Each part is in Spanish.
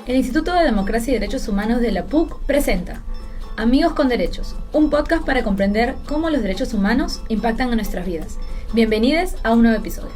El Instituto de Democracia y Derechos Humanos de la PUC presenta Amigos con Derechos, un podcast para comprender cómo los derechos humanos impactan en nuestras vidas. Bienvenidos a un nuevo episodio.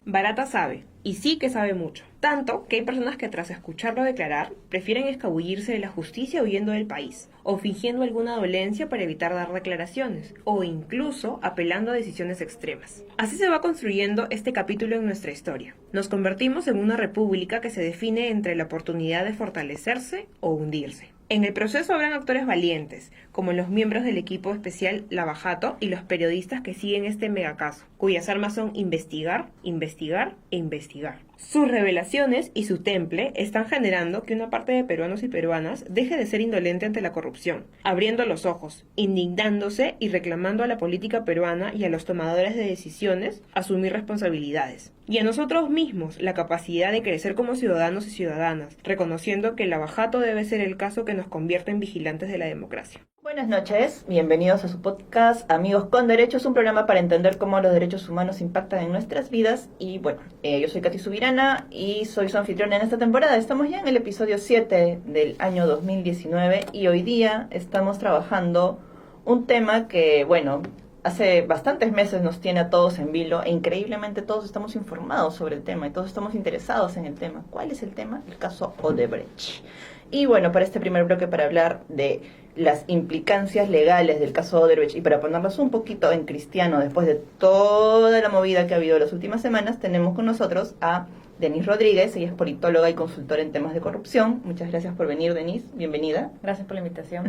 Barata sabe, y sí que sabe mucho. Tanto que hay personas que tras escucharlo declarar, prefieren escabullirse de la justicia huyendo del país, o fingiendo alguna dolencia para evitar dar declaraciones, o incluso apelando a decisiones extremas. Así se va construyendo este capítulo en nuestra historia. Nos convertimos en una república que se define entre la oportunidad de fortalecerse o hundirse. En el proceso habrán actores valientes, como los miembros del equipo especial Lavajato y los periodistas que siguen este megacaso, cuyas armas son investigar, investigar e investigar. Sus revelaciones y su temple están generando que una parte de peruanos y peruanas deje de ser indolente ante la corrupción, abriendo los ojos, indignándose y reclamando a la política peruana y a los tomadores de decisiones asumir responsabilidades. Y a nosotros mismos la capacidad de crecer como ciudadanos y ciudadanas, reconociendo que el Lavajato debe ser el caso que nos convierte en vigilantes de la democracia. Buenas noches, bienvenidos a su podcast Amigos con Derechos, un programa para entender cómo los derechos humanos impactan en nuestras vidas. Y bueno, yo soy Katy Subirana y soy su anfitriona en esta temporada. Estamos ya en el episodio 7 del año 2019 y hoy día estamos trabajando un tema que, bueno, hace bastantes meses nos tiene a todos en vilo e increíblemente todos estamos informados sobre el tema y todos estamos interesados en el tema. ¿Cuál es el tema? El caso Odebrecht. Y bueno, para este primer bloque, para hablar de las implicancias legales del caso Odebrecht y para ponerlos un poquito en cristiano después de toda la movida que ha habido las últimas semanas, tenemos con nosotros a Denise Rodríguez. Ella es politóloga y consultora en temas de corrupción. Muchas gracias por venir, Denise. Bienvenida. Gracias por la invitación.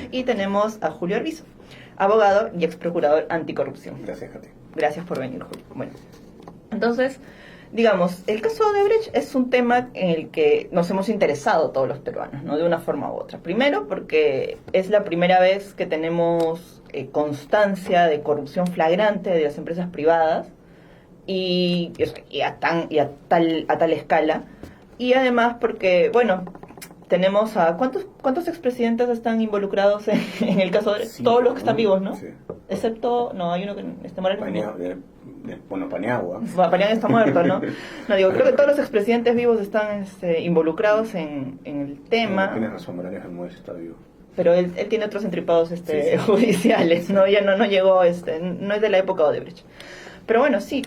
Y tenemos a Julio Arbizu, abogado y ex procurador anticorrupción. Gracias, Katy. Gracias por venir, Julio. Bueno, entonces, digamos, el caso Odebrecht es un tema en el que nos hemos interesado todos los peruanos, ¿no? De una forma u otra. Primero, porque es la primera vez que tenemos constancia de corrupción flagrante de las empresas privadas y a tal escala. Y además porque, bueno, tenemos a... ¿Cuántos expresidentes están involucrados en el caso Odebrecht? Sí, todos los que están vivos, ¿no? Sí. Excepto, no, hay uno que Morales. Paniagua. Paniagua está muerto, ¿no? No, digo, creo que todos los expresidentes vivos están involucrados en el tema. No, tienes razón, Morales Bermúdez está vivo. Pero él tiene otros entripados Sí. judiciales, ¿no? Ya no llegó, no es de la época de Odebrecht. Pero bueno, sí,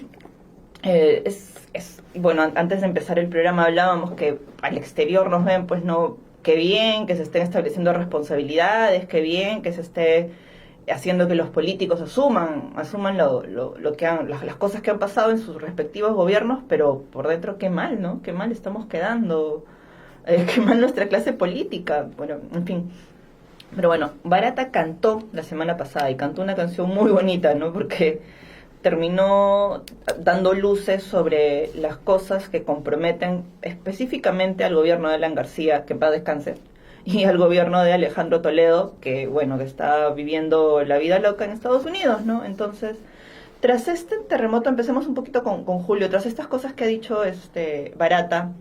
bueno, antes de empezar el programa hablábamos que al exterior nos ven, pues no, qué bien que se estén estableciendo responsabilidades, qué bien que se esté haciendo que los políticos asuman lo que las cosas que han pasado en sus respectivos gobiernos, pero por dentro qué mal, ¿no? Qué mal estamos quedando, qué mal nuestra clase política, bueno, en fin. Pero bueno, Barata cantó la semana pasada y cantó una canción muy bonita, ¿no? Porque terminó dando luces sobre las cosas que comprometen específicamente al gobierno de Alan García, que en paz descanse, y al gobierno de Alejandro Toledo, que bueno, que está viviendo la vida loca en Estados Unidos, ¿no? Entonces, tras este terremoto, empecemos un poquito con Julio, tras estas cosas que ha dicho Barata,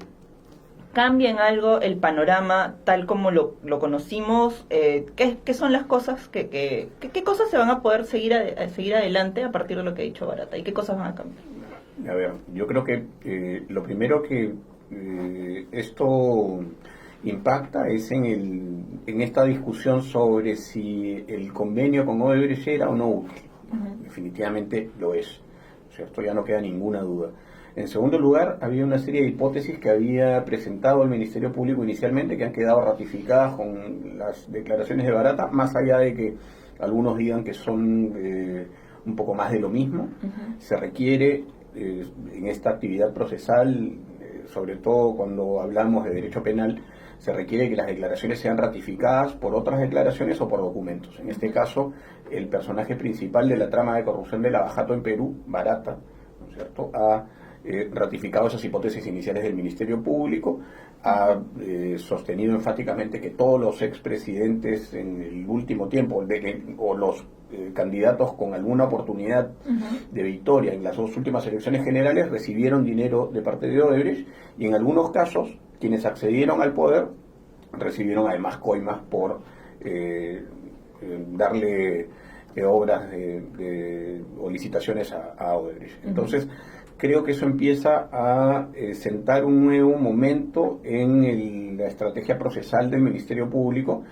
¿cambia en algo el panorama tal como lo conocimos? ¿Qué son las cosas qué cosas se van a poder seguir adelante a partir de lo que ha dicho Barata? ¿Y qué cosas van a cambiar? A ver, yo creo que lo primero que esto impacta es en esta discusión sobre si el convenio con Odebrecht era o no útil. Uh-huh. Definitivamente lo es, ¿cierto? Ya no queda ninguna duda. En segundo lugar, había una serie de hipótesis que había presentado el Ministerio Público inicialmente que han quedado ratificadas con las declaraciones de Barata, más allá de que algunos digan que son un poco más de lo mismo. Uh-huh. Se requiere en esta actividad procesal, sobre todo cuando hablamos de derecho penal, se requiere que las declaraciones sean ratificadas por otras declaraciones o por documentos. En este caso, el personaje principal de la trama de corrupción de Lavajato en Perú, Barata, ¿no es cierto?, ha ratificado esas hipótesis iniciales del Ministerio Público, ha sostenido enfáticamente que todos los expresidentes en el último tiempo, o los candidatos con alguna oportunidad de victoria en las dos últimas elecciones generales, recibieron dinero de parte de Odebrecht, y en algunos casos quienes accedieron al poder recibieron además coimas por darle obras o licitaciones a Odebrecht. Entonces, creo que eso empieza a sentar un nuevo momento en la estrategia procesal del Ministerio Público.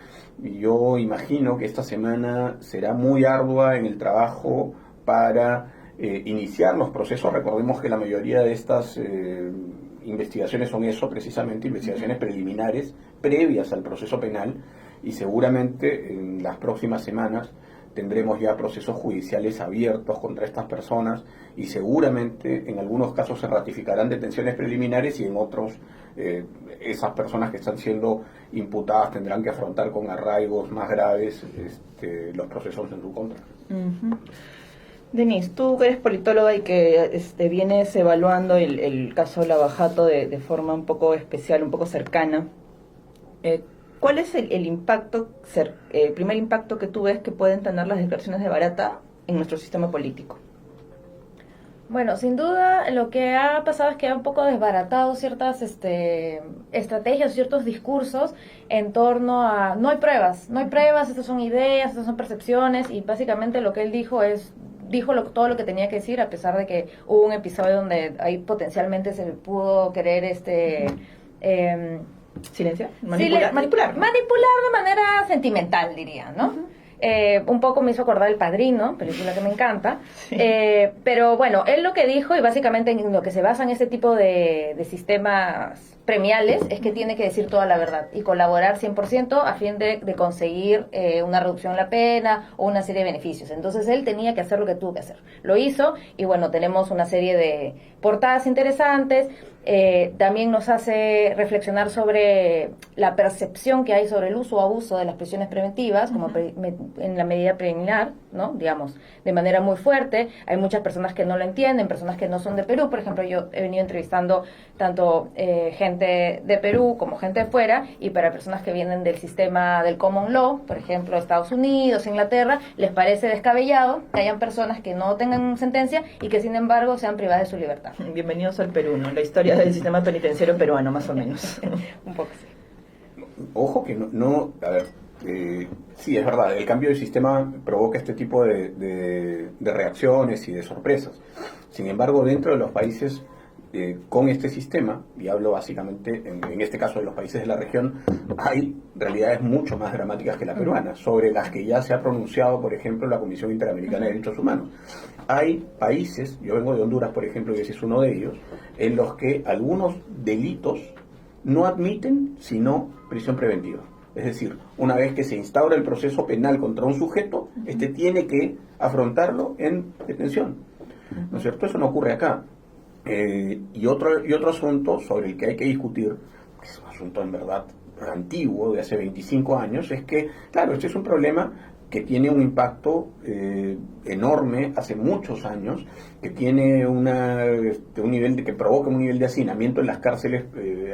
Y yo imagino que esta semana será muy ardua en el trabajo para iniciar los procesos. Recordemos que la mayoría de estas investigaciones son eso, precisamente, investigaciones preliminares previas al proceso penal, y seguramente en las próximas semanas tendremos ya procesos judiciales abiertos contra estas personas, y seguramente en algunos casos se ratificarán detenciones preliminares y en otros esas personas que están siendo imputadas tendrán que afrontar con arraigos más graves los procesos en su contra. Denise, tú que eres politóloga y que vienes evaluando el caso Lavajato de forma un poco especial, un poco cercana, ¿cuál es el impacto, el primer impacto que tú ves que pueden tener las declaraciones de Barata en nuestro sistema político? Bueno, sin duda lo que ha pasado es que ha un poco desbaratado ciertas estrategias, ciertos discursos en torno a no hay pruebas, estas son ideas, estas son percepciones, y básicamente lo que él dijo todo lo que tenía que decir, a pesar de que hubo un episodio donde ahí potencialmente se pudo querer ¿Silenciar? Manipular de manera sentimental, diría, ¿no? Un poco me hizo acordar El Padrino, película que me encanta. Sí. Pero bueno, él lo que dijo, y básicamente en lo que se basa en este tipo de sistemas premiales, es que tiene que decir toda la verdad y colaborar 100% a fin de conseguir una reducción de la pena o una serie de beneficios. Entonces él tenía que hacer lo que tuvo que hacer. Lo hizo, y bueno, tenemos una serie de portadas interesantes. También nos hace reflexionar sobre la percepción que hay sobre el uso o abuso de las prisiones preventivas, como en la medida preliminar, ¿no? Digamos, de manera muy fuerte. Hay muchas personas que no lo entienden, personas que no son de Perú. Por ejemplo, yo he venido entrevistando tanto gente de Perú como gente de fuera, y para personas que vienen del sistema del common law, por ejemplo, Estados Unidos, Inglaterra, les parece descabellado que hayan personas que no tengan sentencia y que sin embargo sean privadas de su libertad. Bienvenidos al Perú, ¿no? La historia del sistema penitenciario peruano, más o menos. Un poco sí. Ojo que a ver, sí, es verdad, el cambio de sistema provoca este tipo de reacciones y de sorpresas. Sin embargo, dentro de los países con este sistema, y hablo básicamente en este caso de los países de la región, hay realidades mucho más dramáticas que la peruana, sobre las que ya se ha pronunciado, por ejemplo, la Comisión Interamericana de Derechos Humanos. Hay países, yo vengo de Honduras, por ejemplo, y ese es uno de ellos, en los que algunos delitos no admiten sino prisión preventiva. Es decir, una vez que se instaura el proceso penal contra un sujeto, tiene que afrontarlo en detención. ¿No es cierto? Eso no ocurre acá. Y otro asunto sobre el que hay que discutir, que es un asunto en verdad antiguo, de hace 25 años, es que, claro, este es un problema que tiene un impacto enorme hace muchos años, que tiene un nivel que provoca un nivel de hacinamiento en las cárceles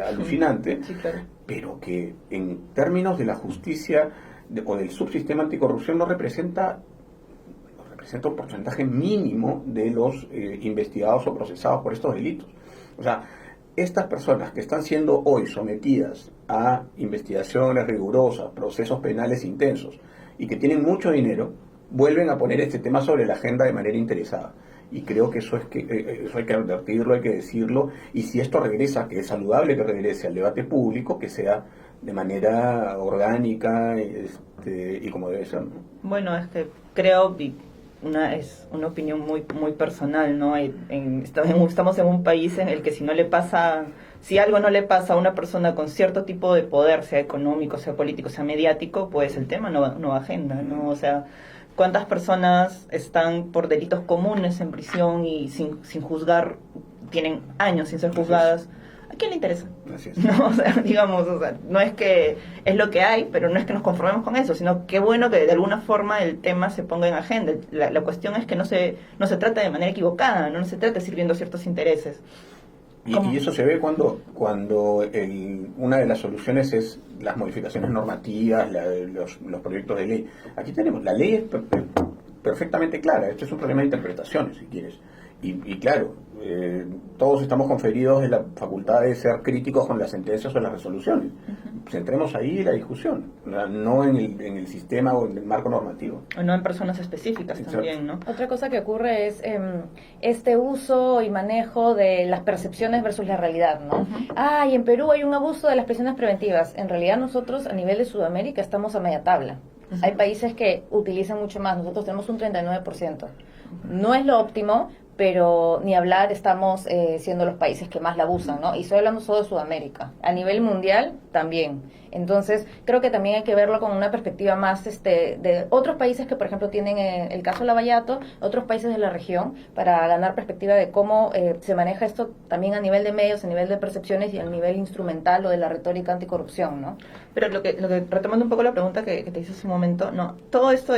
alucinante, sí, claro. Pero que en términos de la justicia o del subsistema anticorrupción no representa un porcentaje mínimo de los investigados o procesados por estos delitos. O sea, estas personas que están siendo hoy sometidas a investigaciones rigurosas, procesos penales intensos, y que tienen mucho dinero, vuelven a poner este tema sobre la agenda de manera interesada. Y creo que eso hay que advertirlo, hay que decirlo, y si esto regresa, que es saludable que regrese al debate público, que sea de manera orgánica y como debe ser, ¿no? Bueno, creo... es una opinión muy personal, ¿no? Estamos en un país en el que si algo no le pasa a una persona con cierto tipo de poder, sea económico, sea político, sea mediático, pues el tema no va agenda, ¿no? O sea, ¿cuántas personas están por delitos comunes en prisión y sin juzgar, tienen años sin ser juzgadas? ¿A quién le interesa? No, o sea, no es que es lo que hay, pero no es que nos conformemos con eso, sino que bueno que de alguna forma el tema se ponga en agenda. La cuestión es que no se trata de manera equivocada, no se trata sirviendo ciertos intereses. Y eso se ve cuando una de las soluciones es las modificaciones normativas, los proyectos de ley. Aquí tenemos, la ley es perfectamente clara, esto es un problema de interpretación, si quieres. Y claro, todos estamos conferidos de la facultad de ser críticos con las sentencias o las resoluciones, centremos ahí la discusión, no en el sistema o en el marco normativo. O no en personas específicas. Exacto. También, ¿no? Otra cosa que ocurre es este uso y manejo de las percepciones versus la realidad, ¿no? Y en Perú hay un abuso de las prisiones preventivas. En realidad nosotros a nivel de Sudamérica estamos a media tabla. Hay países que utilizan mucho más, nosotros tenemos un 39%. No es lo óptimo, pero ni hablar, estamos siendo los países que más la abusan, ¿no? Y estoy hablando solo de Sudamérica. A nivel mundial, también. Entonces, creo que también hay que verlo con una perspectiva más de otros países que, por ejemplo, tienen el caso Lavallato, otros países de la región, para ganar perspectiva de cómo se maneja esto también a nivel de medios, a nivel de percepciones y a nivel instrumental o de la retórica anticorrupción, ¿no? Pero lo que retomando un poco la pregunta que te hice hace un momento, no, todo esto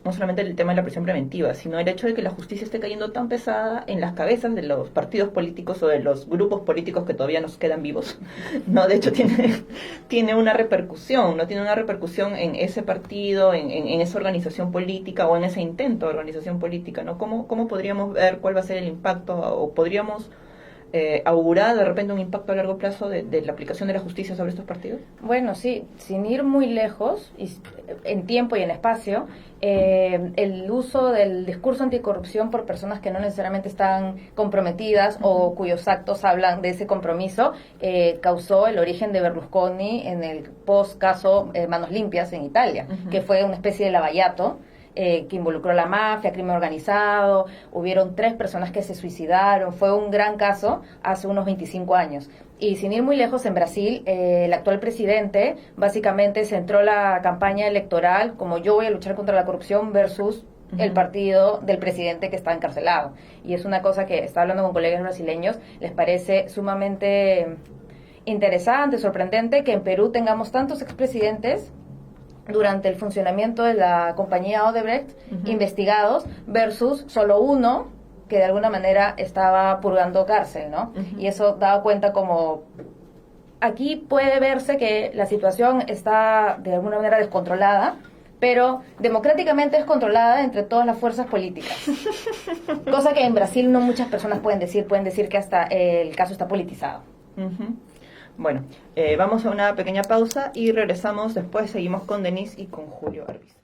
no solamente el tema de la prisión preventiva, sino el hecho de que la justicia esté cayendo tan pesada en las cabezas de los partidos políticos o de los grupos políticos que todavía nos quedan vivos. No, de hecho tiene una repercusión, no tiene una repercusión en ese partido, en esa organización política o en ese intento de organización política, ¿no? ¿Cómo podríamos ver cuál va a ser el impacto o podríamos augurar de repente un impacto a largo plazo de la aplicación de la justicia sobre estos partidos? Bueno, sí, sin ir muy lejos, en tiempo y en espacio, el uso del discurso anticorrupción por personas que no necesariamente están comprometidas o cuyos actos hablan de ese compromiso, causó el origen de Berlusconi en el post-caso Manos Limpias en Italia, que fue una especie de lavallato, que involucró a la mafia, crimen organizado, hubieron 3 personas que se suicidaron, fue un gran caso hace unos 25 años. Y sin ir muy lejos, en Brasil, el actual presidente básicamente centró la campaña electoral como yo voy a luchar contra la corrupción versus el partido del presidente que está encarcelado. Y es una cosa que está hablando con colegas brasileños, les parece sumamente interesante, sorprendente que en Perú tengamos tantos expresidentes durante el funcionamiento de la compañía Odebrecht investigados versus solo uno que de alguna manera estaba purgando cárcel, ¿no? Y eso daba cuenta como aquí puede verse que la situación está de alguna manera descontrolada, pero democráticamente es controlada entre todas las fuerzas políticas. Cosa que en Brasil no muchas personas pueden decir que hasta el caso está politizado. Bueno, vamos a una pequeña pausa y regresamos después, seguimos con Denise y con Julio Arbizu.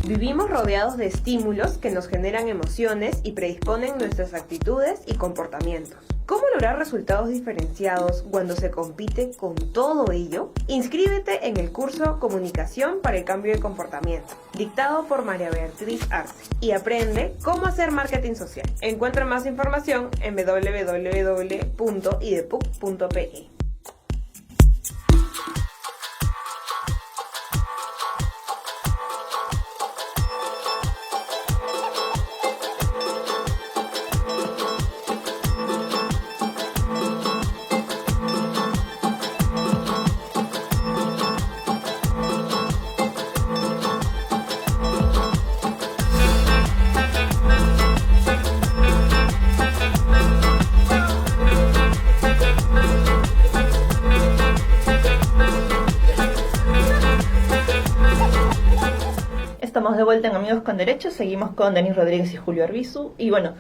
Vivimos rodeados de estímulos que nos generan emociones y predisponen nuestras actitudes y comportamientos. ¿Cómo lograr resultados diferenciados cuando se compite con todo ello? Inscríbete en el curso Comunicación para el Cambio de Comportamiento, dictado por María Beatriz Arce, y aprende cómo hacer marketing social. Encuentra más información en www.idepuc.pe. Estamos de vuelta en Amigos con Derechos, seguimos con Denise Rodríguez y Julio Arbizu. Y bueno,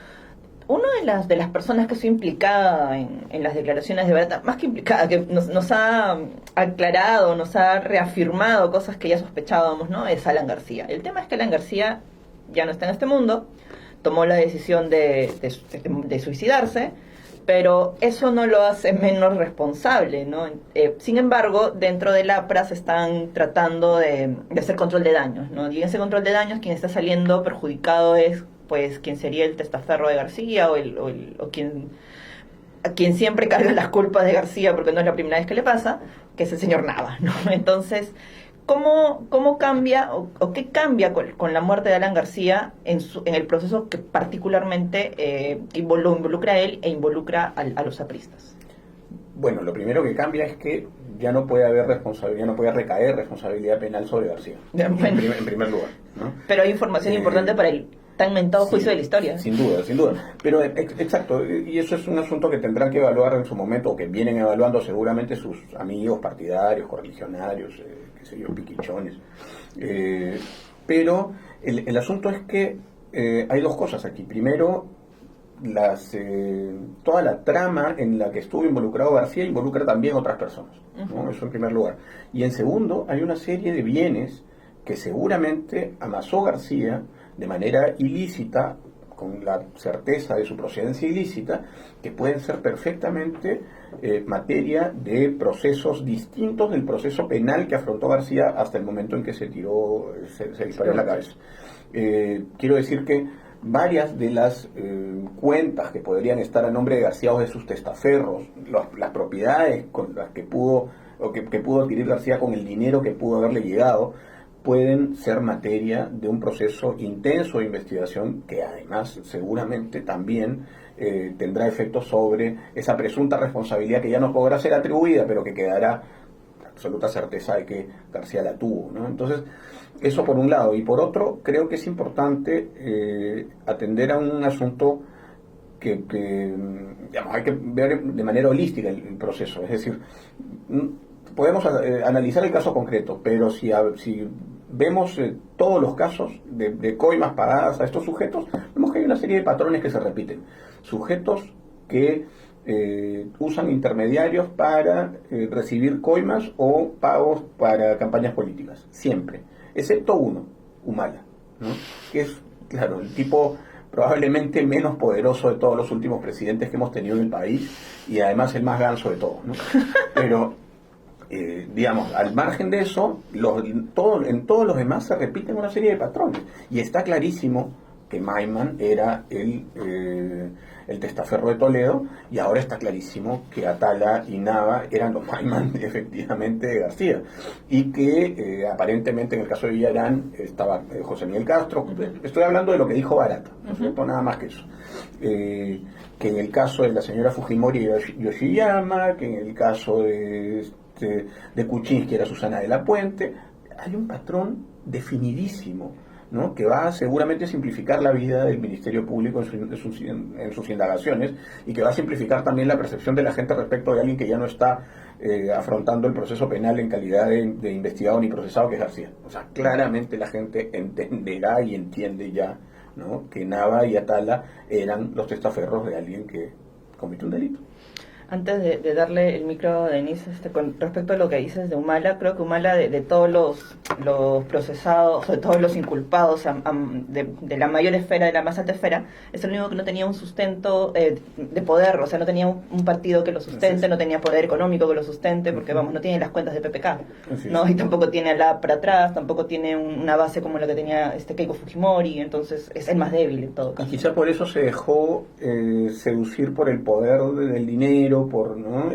una de las personas que estoy implicada en las declaraciones de verdad, más que implicada, que nos ha aclarado, nos ha reafirmado cosas que ya sospechábamos, ¿no? Es Alan García. El tema es que Alan García ya no está en este mundo, tomó la decisión de suicidarse, pero eso no lo hace menos responsable, ¿no? Sin embargo, dentro del APRA se están tratando de hacer control de daños, ¿no? Y en ese control de daños quien está saliendo perjudicado es, pues, quien sería el testaferro de García o quien siempre carga las culpas de García, porque no es la primera vez que le pasa, que es el señor Nava, ¿no? Entonces, ¿cómo cambia o qué cambia con la muerte de Alan García en el proceso que particularmente involucra a él e involucra a los apristas? Bueno, lo primero que cambia es que ya no puede haber responsabilidad, no puede recaer responsabilidad penal sobre García, en primer lugar, ¿no? Pero hay información importante para el tan mentado juicio de la historia. Sin duda. Pero exacto, y eso es un asunto que tendrán que evaluar en su momento, o que vienen evaluando seguramente sus amigos partidarios, correligionarios, piquichones. Pero el asunto es que hay dos cosas aquí. Primero, toda la trama en la que estuvo involucrado García involucra también otras personas, ¿no? Eso en primer lugar. Y en segundo, hay una serie de bienes que seguramente amasó García de manera ilícita, con la certeza de su procedencia ilícita, que pueden ser perfectamente materia de procesos distintos del proceso penal que afrontó García hasta el momento en que se disparó en la cabeza. Quiero decir que varias de las cuentas que podrían estar a nombre de García o de sus testaferros, las propiedades con las que pudo adquirir García con el dinero que pudo haberle llegado, pueden ser materia de un proceso intenso de investigación que además seguramente también tendrá efectos sobre esa presunta responsabilidad que ya no podrá ser atribuida, pero que quedará absoluta certeza de que García la tuvo, ¿no? Entonces, eso por un lado. Y por otro, creo que es importante atender a un asunto que digamos, hay que ver de manera holística el proceso. Es decir, podemos analizar el caso concreto, pero si vemos todos los casos de coimas pagadas a estos sujetos, vemos que hay una serie de patrones que se repiten. Sujetos que usan intermediarios para recibir coimas o pagos para campañas políticas, siempre, excepto uno, Humala, ¿no? Que es, claro, el tipo probablemente menos poderoso de todos los últimos presidentes que hemos tenido en el país y además el más ganso de todos, ¿no? Pero digamos, al margen de eso, en todos los demás se repiten una serie de patrones. Y está clarísimo que Maiman era el testaferro de Toledo, y ahora está clarísimo que Atala y Nava eran los Maiman efectivamente de García. Y que aparentemente en el caso de Villarán estaba José Miguel Castro. Estoy hablando de lo que dijo Barata, ¿no es cierto? Nada más que eso. Que en el caso de la señora Fujimori era Yoshiyama, que en el caso de Kuczynski era Susana de la Puente. Hay un patrón definidísimo, ¿no? Que va a seguramente simplificar la vida del Ministerio Público en sus indagaciones, y que va a simplificar también la percepción de la gente respecto de alguien que ya no está afrontando el proceso penal en calidad de investigado ni procesado, que es García. O sea, claramente la gente entenderá y entiende ya, ¿no?, que Nava y Atala eran los testaferros de alguien que cometió un delito. Antes de darle el micro a Denise, con respecto a lo que dices de Humala, creo que Humala, de todos los procesados, de todos los inculpados, de la mayor esfera, de la más alta esfera, es el único que no tenía un sustento de poder, o sea, no tenía un partido que lo sustente, no tenía poder económico que lo sustente, porque vamos, no tiene las cuentas de PPK, ¿no? Y tampoco tiene a la para atrás, tampoco tiene una base como la que tenía Keiko Fujimori, entonces es el más débil en todo caso. Y quizá por eso se dejó seducir por el poder del dinero, ¿no?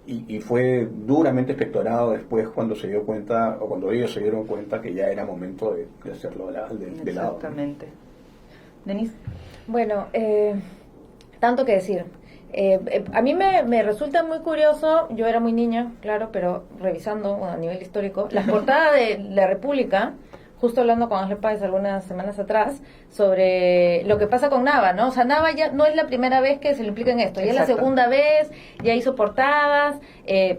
Y fue duramente espectorado después cuando se dio cuenta, o cuando ellos se dieron cuenta que ya era momento de hacerlo de lado. Exactamente. Denise. Bueno, tanto que decir. A mí me resulta muy curioso, yo era muy niña, claro, pero revisando a nivel histórico, las portadas de La República, justo hablando con Ángel Páez algunas semanas atrás, sobre lo que pasa con Nava, ¿no? O sea, Nava ya no es la primera vez que se le implica en esto, ya es la segunda vez, ya hizo portadas,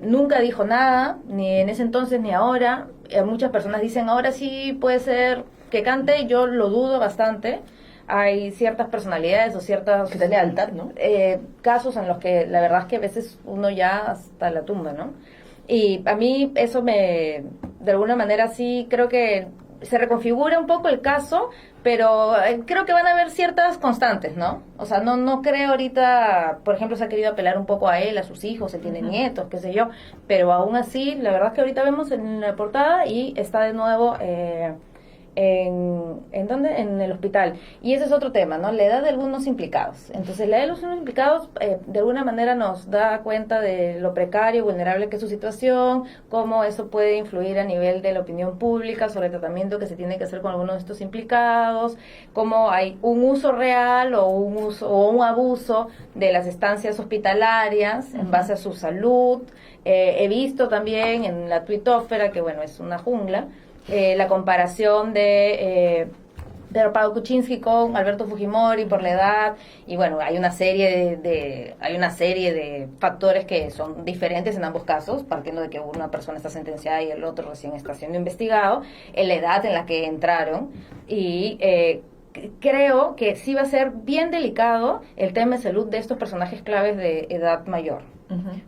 nunca dijo nada, ni en ese entonces ni ahora. Muchas personas dicen, ahora sí puede ser que cante, yo lo dudo bastante. Hay ciertas personalidades o ciertas... que tiene lealtad, ¿no? Casos en los que la verdad es que a veces uno ya hasta la tumba, ¿no? Y a mí eso de alguna manera sí creo que se reconfigura un poco el caso, pero creo que van a haber ciertas constantes, ¿no? O sea, no creo ahorita, por ejemplo, se ha querido apelar un poco a él, a sus hijos, él tiene nietos, qué sé yo, pero aún así, la verdad es que ahorita vemos en la portada y está de nuevo ¿en dónde? En el hospital. Y ese es otro tema, ¿no? La edad de algunos implicados. Entonces, la edad de los implicados de alguna manera nos da cuenta de lo precario y vulnerable que es su situación, cómo eso puede influir a nivel de la opinión pública sobre el tratamiento que se tiene que hacer con algunos de estos implicados, cómo hay un uso real o un abuso de las estancias hospitalarias en base a su salud. He visto también en la tuitósfera, que bueno, es una jungla, la comparación de Pedro Pablo Kuczynski con Alberto Fujimori por la edad, y bueno, hay una serie de factores que son diferentes en ambos casos, partiendo de que una persona está sentenciada y el otro recién está siendo investigado, en la edad en la que entraron, y creo que sí va a ser bien delicado el tema de salud de estos personajes claves de edad mayor.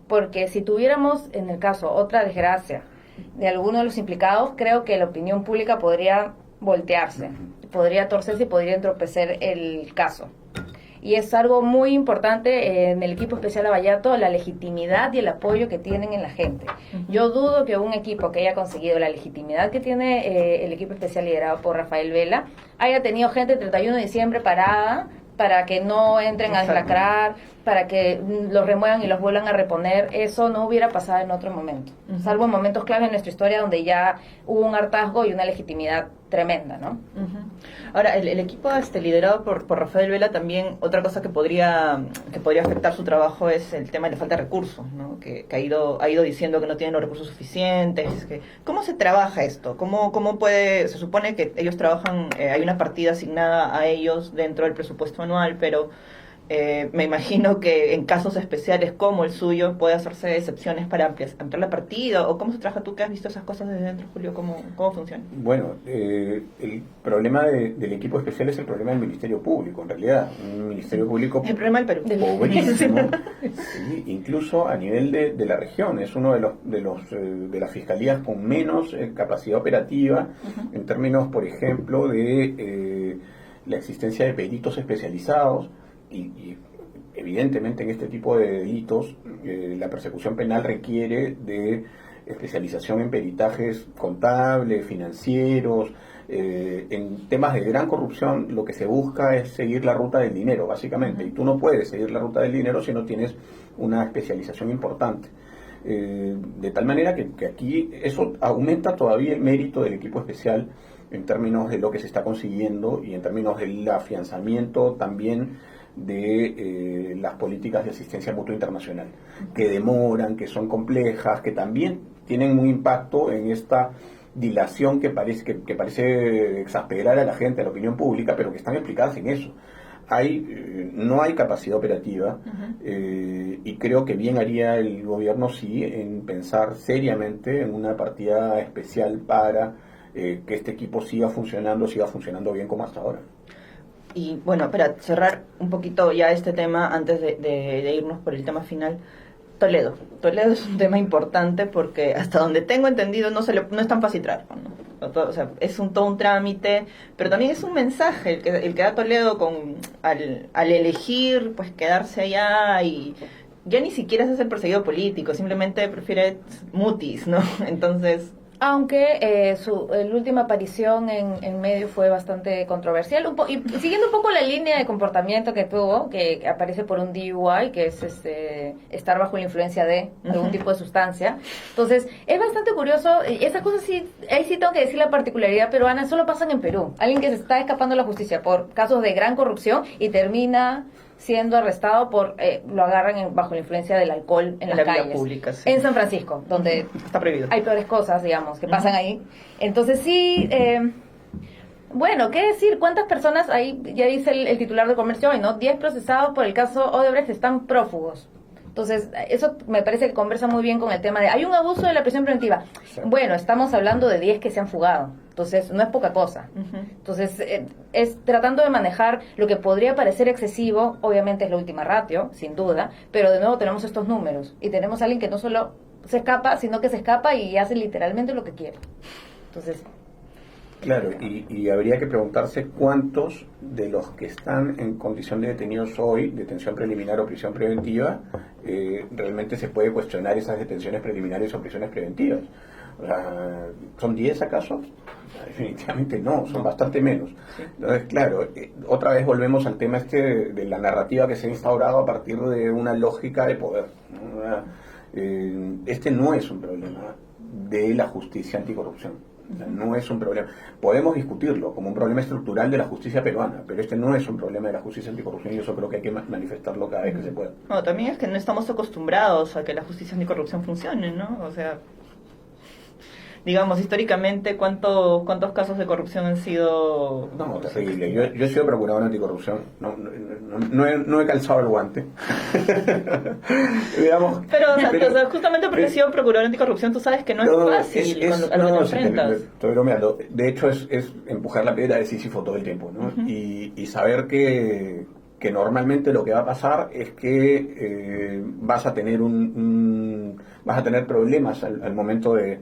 Porque si tuviéramos, en el caso, otra desgracia de alguno de los implicados, creo que la opinión pública podría voltearse, podría torcerse y podría entorpecer el caso. Y es algo muy importante en el equipo especial Lavallato, la legitimidad y el apoyo que tienen en la gente. Yo dudo que un equipo que haya conseguido la legitimidad que tiene el equipo especial liderado por Rafael Vela haya tenido gente el 31 de diciembre parada para que no entren a deslacrar, para que los remuevan y los vuelvan a reponer. Eso no hubiera pasado en otro momento, salvo en momentos clave en nuestra historia donde ya hubo un hartazgo y una legitimidad tremenda, ¿no? Ahora, el equipo liderado por Rafael Vela también, otra cosa que podría afectar su trabajo es el tema de la falta de recursos, ¿no? Que ha ido diciendo que no tienen los recursos suficientes. ¿Cómo se trabaja esto? ¿Cómo puede? Se supone que ellos trabajan, hay una partida asignada a ellos dentro del presupuesto anual, pero me imagino que en casos especiales como el suyo puede hacerse excepciones para ampliar la partida, o cómo se trabaja. Tú que has visto esas cosas desde dentro, Julio, ¿cómo funciona? Bueno, el problema del equipo especial es el problema del Ministerio Público, en realidad. Un Ministerio Público el problema del Perú. Pobrísimo, sí, incluso a nivel de la región. Es uno de las fiscalías con menos capacidad operativa, en términos, por ejemplo, de la existencia de peritos especializados. Y evidentemente en este tipo de delitos la persecución penal requiere de especialización en peritajes contables, financieros. En temas de gran corrupción lo que se busca es seguir la ruta del dinero, básicamente, y tú no puedes seguir la ruta del dinero si no tienes una especialización importante. De tal manera que aquí eso aumenta todavía el mérito del equipo especial en términos de lo que se está consiguiendo y en términos del afianzamiento también de las políticas de asistencia mutua internacional, que demoran, que son complejas, que también tienen un impacto en esta dilación que parece exasperar a la gente, a la opinión pública, pero que están explicadas en eso. No hay capacidad operativa, y creo que bien haría el gobierno sí en pensar seriamente en una partida especial para que este equipo siga funcionando bien como hasta ahora. Y bueno, para cerrar un poquito ya este tema, antes de irnos por el tema final, Toledo es un tema importante porque hasta donde tengo entendido no es tan fácil traerlo, ¿no? O sea, es todo un trámite, pero también es un mensaje el que da Toledo al elegir pues quedarse allá, y ya ni siquiera es ser perseguido político, simplemente prefiere mutis, ¿no? Entonces, aunque su última aparición en medio fue bastante controversial, y siguiendo un poco la línea de comportamiento que tuvo, que aparece por un DUI, que es estar bajo la influencia de algún tipo de sustancia. Entonces, es bastante curioso, esas cosas sí, ahí sí tengo que decir la particularidad peruana, solo pasan en Perú. Alguien que se está escapando de la justicia por casos de gran corrupción y termina siendo arrestado lo agarran bajo la influencia del alcohol en las calles. Vía pública, sí. En San Francisco, donde está prohibido. Hay peores cosas, digamos, que pasan ahí. Entonces sí, bueno, ¿qué decir? ¿Cuántas personas, ahí ya dice el titular de Comercio hoy, ¿no? 10 procesados por el caso Odebrecht están prófugos. Entonces, eso me parece que conversa muy bien con el tema de, hay un abuso de la prisión preventiva. Sí. Bueno, estamos hablando de 10 que se han fugado. Entonces, no es poca cosa. Entonces, es tratando de manejar lo que podría parecer excesivo, obviamente es la última ratio, sin duda, pero de nuevo tenemos estos números. Y tenemos a alguien que no solo se escapa, sino que se escapa y hace literalmente lo que quiere. Entonces... Claro, y habría que preguntarse cuántos de los que están en condición de detenidos hoy, detención preliminar o prisión preventiva, realmente se puede cuestionar esas detenciones preliminares o prisiones preventivas. O sea, ¿son 10 acaso? Definitivamente no, son bastante menos. Entonces, claro, otra vez volvemos al tema de la narrativa que se ha instaurado a partir de una lógica de poder, ¿no? Este no es un problema de la justicia anticorrupción. No es un problema. Podemos discutirlo como un problema estructural de la justicia peruana, pero este no es un problema de la justicia anticorrupción, y eso creo que hay que manifestarlo cada vez que se pueda. No, también es que no estamos acostumbrados a que la justicia anticorrupción funcione, ¿no? O sea, digamos, históricamente, ¿cuántos casos de corrupción han sido? No, terrible. Yo he sido procurador anticorrupción. No he calzado el guante. Digamos, Pero, o sea, justamente porque he sido procurador anticorrupción, tú sabes que no es fácil a lo que te enfrentas. Estoy bromeando. De hecho, es empujar la piedra de Sísifo todo el tiempo, ¿no? Uh-huh. Y saber que normalmente lo que va a pasar es que vas a tener vas a tener problemas al momento de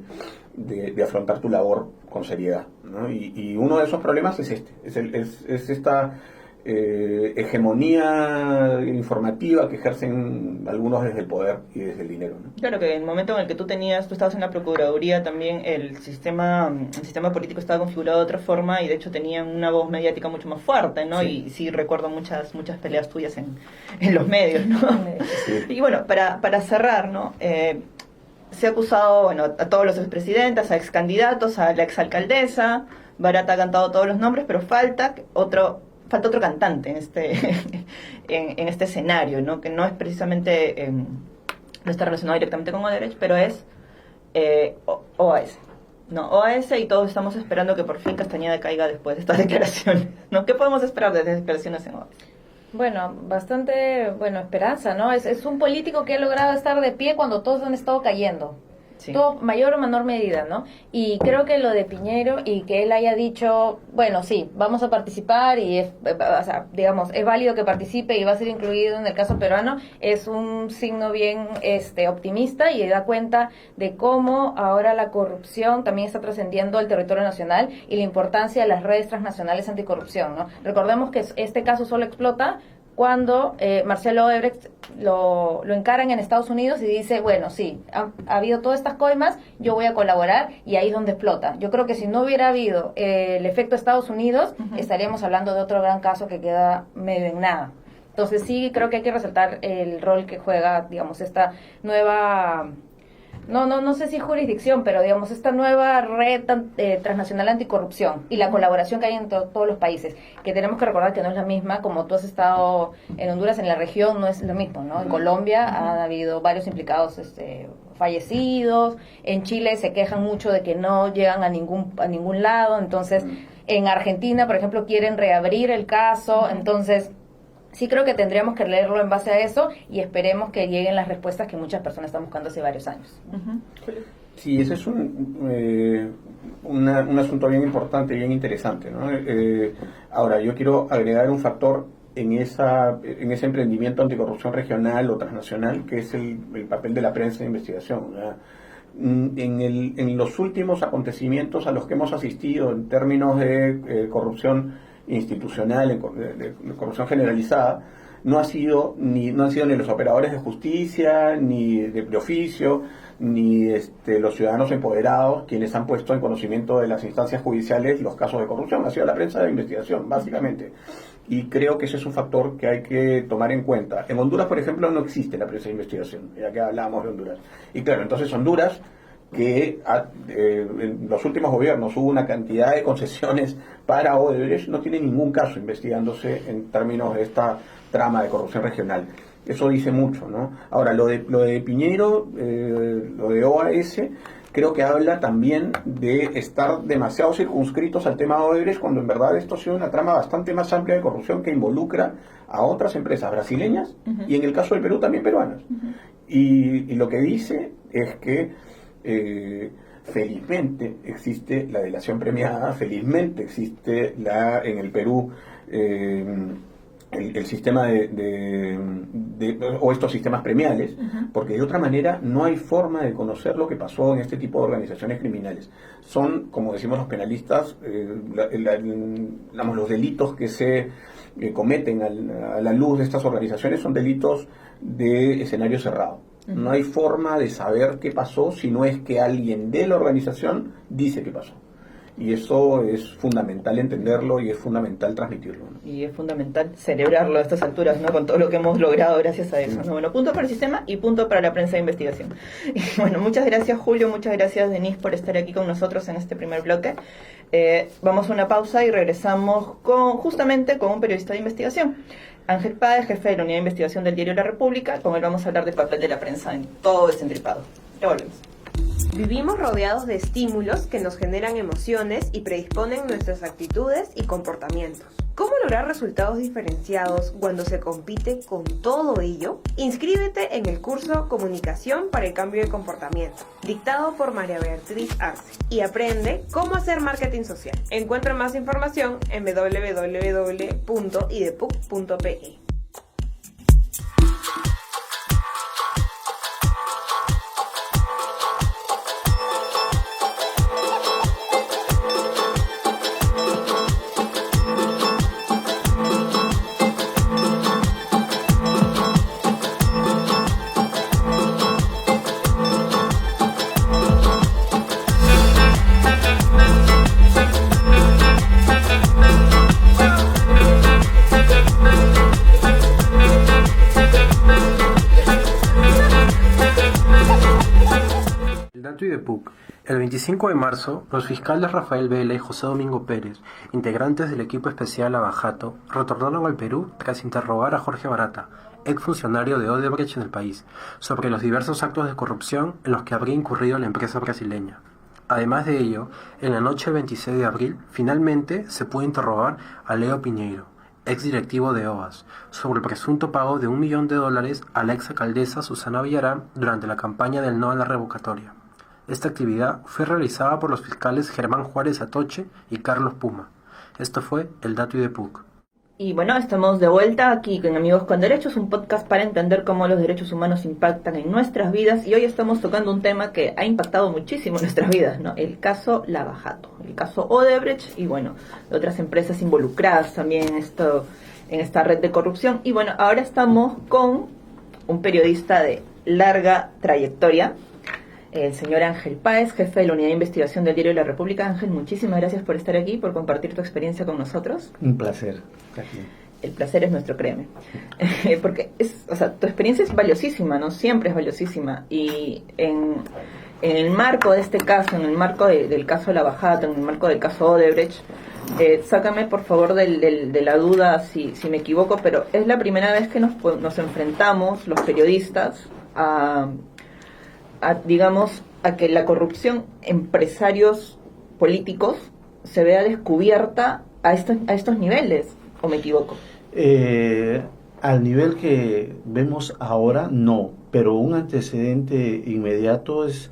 afrontar tu labor con seriedad, ¿no? Y uno de esos problemas es esta hegemonía informativa que ejercen algunos desde el poder y desde el dinero, ¿no? Claro que en el momento en el que tú estabas en la Procuraduría, también el sistema político estaba configurado de otra forma y de hecho tenían una voz mediática mucho más fuerte, ¿no? Sí. Y sí recuerdo muchas peleas tuyas en los medios, ¿no? Sí. Y bueno, para cerrar, ¿no? Se ha acusado, bueno, a todos los expresidentes, a excandidatos, a la exalcaldesa. Barata ha cantado todos los nombres, pero falta otro cantante en este escenario, ¿no? Que no es precisamente, no está relacionado directamente con Odebrecht, pero es OAS. No, OAS, y todos estamos esperando que por fin Castañeda caiga después de estas declaraciones, ¿no? ¿Qué podemos esperar de declaraciones en OAS? Bueno, bastante, esperanza, ¿no? Es un político que ha logrado estar de pie cuando todos han estado cayendo. Sí. Todo mayor o menor medida, ¿no? Y creo que lo de Piñero y que él haya dicho, bueno, sí, vamos a participar y es válido que participe y va a ser incluido en el caso peruano, es un signo bien optimista y da cuenta de cómo ahora la corrupción también está trascendiendo el territorio nacional y la importancia de las redes transnacionales anticorrupción, ¿no? Recordemos que este caso solo explota cuando Marcelo Odebrecht lo encaran en Estados Unidos y dice, bueno, sí, ha habido todas estas coimas, yo voy a colaborar, y ahí es donde explota. Yo creo que si no hubiera habido el efecto Estados Unidos, uh-huh, estaríamos hablando de otro gran caso que queda medio en nada. Entonces sí, creo que hay que resaltar el rol que juega, digamos, esta nueva... No sé si jurisdicción, pero digamos esta nueva red transnacional anticorrupción y la colaboración que hay en todos los países, que tenemos que recordar que no es la misma, como tú has estado en Honduras, en la región no es lo mismo, ¿no? En Colombia ha habido varios implicados fallecidos, en Chile se quejan mucho de que no llegan a ningún lado, entonces en Argentina, por ejemplo, quieren reabrir el caso, entonces... Sí creo que tendríamos que leerlo en base a eso y esperemos que lleguen las respuestas que muchas personas están buscando hace varios años. Uh-huh. Sí, ese es un asunto bien importante, bien interesante, ¿no? Ahora, yo quiero agregar un factor en ese emprendimiento anticorrupción regional o transnacional, que es el papel de la prensa de investigación, ¿verdad? En los últimos acontecimientos a los que hemos asistido en términos de corrupción institucional, de corrupción generalizada, no han sido ni los operadores de justicia, ni de oficio, ni los ciudadanos empoderados quienes han puesto en conocimiento de las instancias judiciales los casos de corrupción, ha sido la prensa de investigación, básicamente. Y creo que ese es un factor que hay que tomar en cuenta. En Honduras, por ejemplo, no existe la prensa de investigación, ya que hablábamos de Honduras. Y claro, entonces Honduras, que en los últimos gobiernos hubo una cantidad de concesiones para Odebrecht, no tiene ningún caso investigándose en términos de esta trama de corrupción regional. Eso dice mucho, ¿no? Ahora, lo de Piñero, lo de OAS, creo que habla también de estar demasiado circunscritos al tema de Odebrecht, cuando en verdad esto ha sido una trama bastante más amplia de corrupción que involucra a otras empresas brasileñas, uh-huh, y en el caso del Perú también peruanas. Uh-huh. Y lo que dice es que felizmente existe la delación premiada, felizmente existe en el Perú el sistema o estos sistemas premiales, uh-huh, porque de otra manera no hay forma de conocer lo que pasó en este tipo de organizaciones criminales. Son, como decimos los penalistas, los delitos que se cometen a la luz de estas organizaciones son delitos de escenario cerrado. No hay forma de saber qué pasó si no es que alguien de la organización dice qué pasó. Y eso es fundamental entenderlo y es fundamental transmitirlo, ¿no? Y es fundamental celebrarlo a estas alturas, ¿no? Con todo lo que hemos logrado gracias a eso, ¿no? Bueno, punto para el sistema y punto para la prensa de investigación. Y bueno, muchas gracias Julio, muchas gracias Denise por estar aquí con nosotros en este primer bloque. Vamos a una pausa y regresamos justamente con un periodista de investigación. Ángel Páez, jefe de la unidad de investigación del diario La República. Con él vamos a hablar del papel de la prensa en todo este entripado. Ya volvemos. Vivimos rodeados de estímulos que nos generan emociones y predisponen nuestras actitudes y comportamientos. ¿Cómo lograr resultados diferenciados cuando se compite con todo ello? Inscríbete en el curso Comunicación para el Cambio de Comportamiento, dictado por María Beatriz Arce, y aprende cómo hacer marketing social. Encuentra más información en www.idepuc.pe. IDEPUC. El 25 de marzo, los fiscales Rafael Vela y José Domingo Pérez, integrantes del equipo especial Lavajato, retornaron al Perú tras interrogar a Jorge Barata, exfuncionario de Odebrecht en el país, sobre los diversos actos de corrupción en los que habría incurrido la empresa brasileña. Además de ello, en la noche del 26 de abril, finalmente se pudo interrogar a Leo Piñeiro, exdirectivo de OAS, sobre el presunto pago de $1 millón a la exalcaldesa Susana Villarán durante la campaña del no a la revocatoria. Esta actividad fue realizada por los fiscales Germán Juárez Atoche y Carlos Puma. Esto fue el Dato IDEPUC. Y bueno, estamos de vuelta aquí con Amigos con Derechos, un podcast para entender cómo los derechos humanos impactan en nuestras vidas, y hoy estamos tocando un tema que ha impactado muchísimo en nuestras vidas, ¿no? El caso Lavajato, el caso Odebrecht y bueno, otras empresas involucradas también en esta red de corrupción. Y bueno, ahora estamos con un periodista de larga trayectoria, el señor Ángel Páez, jefe de la Unidad de Investigación del Diario de la República. Ángel, muchísimas gracias por estar aquí, por compartir tu experiencia con nosotros. Un placer. El placer es nuestro, créeme. Porque tu experiencia es valiosísima, ¿no? Siempre es valiosísima. Y en el marco de este caso, en el marco del caso Lavajato, en el marco del caso Odebrecht, sácame por favor de la duda si me equivoco, pero es la primera vez que nos enfrentamos los periodistas a que la corrupción empresarios políticos se vea descubierta a estos niveles, ¿o me equivoco? Al nivel que vemos ahora, no, pero un antecedente inmediato es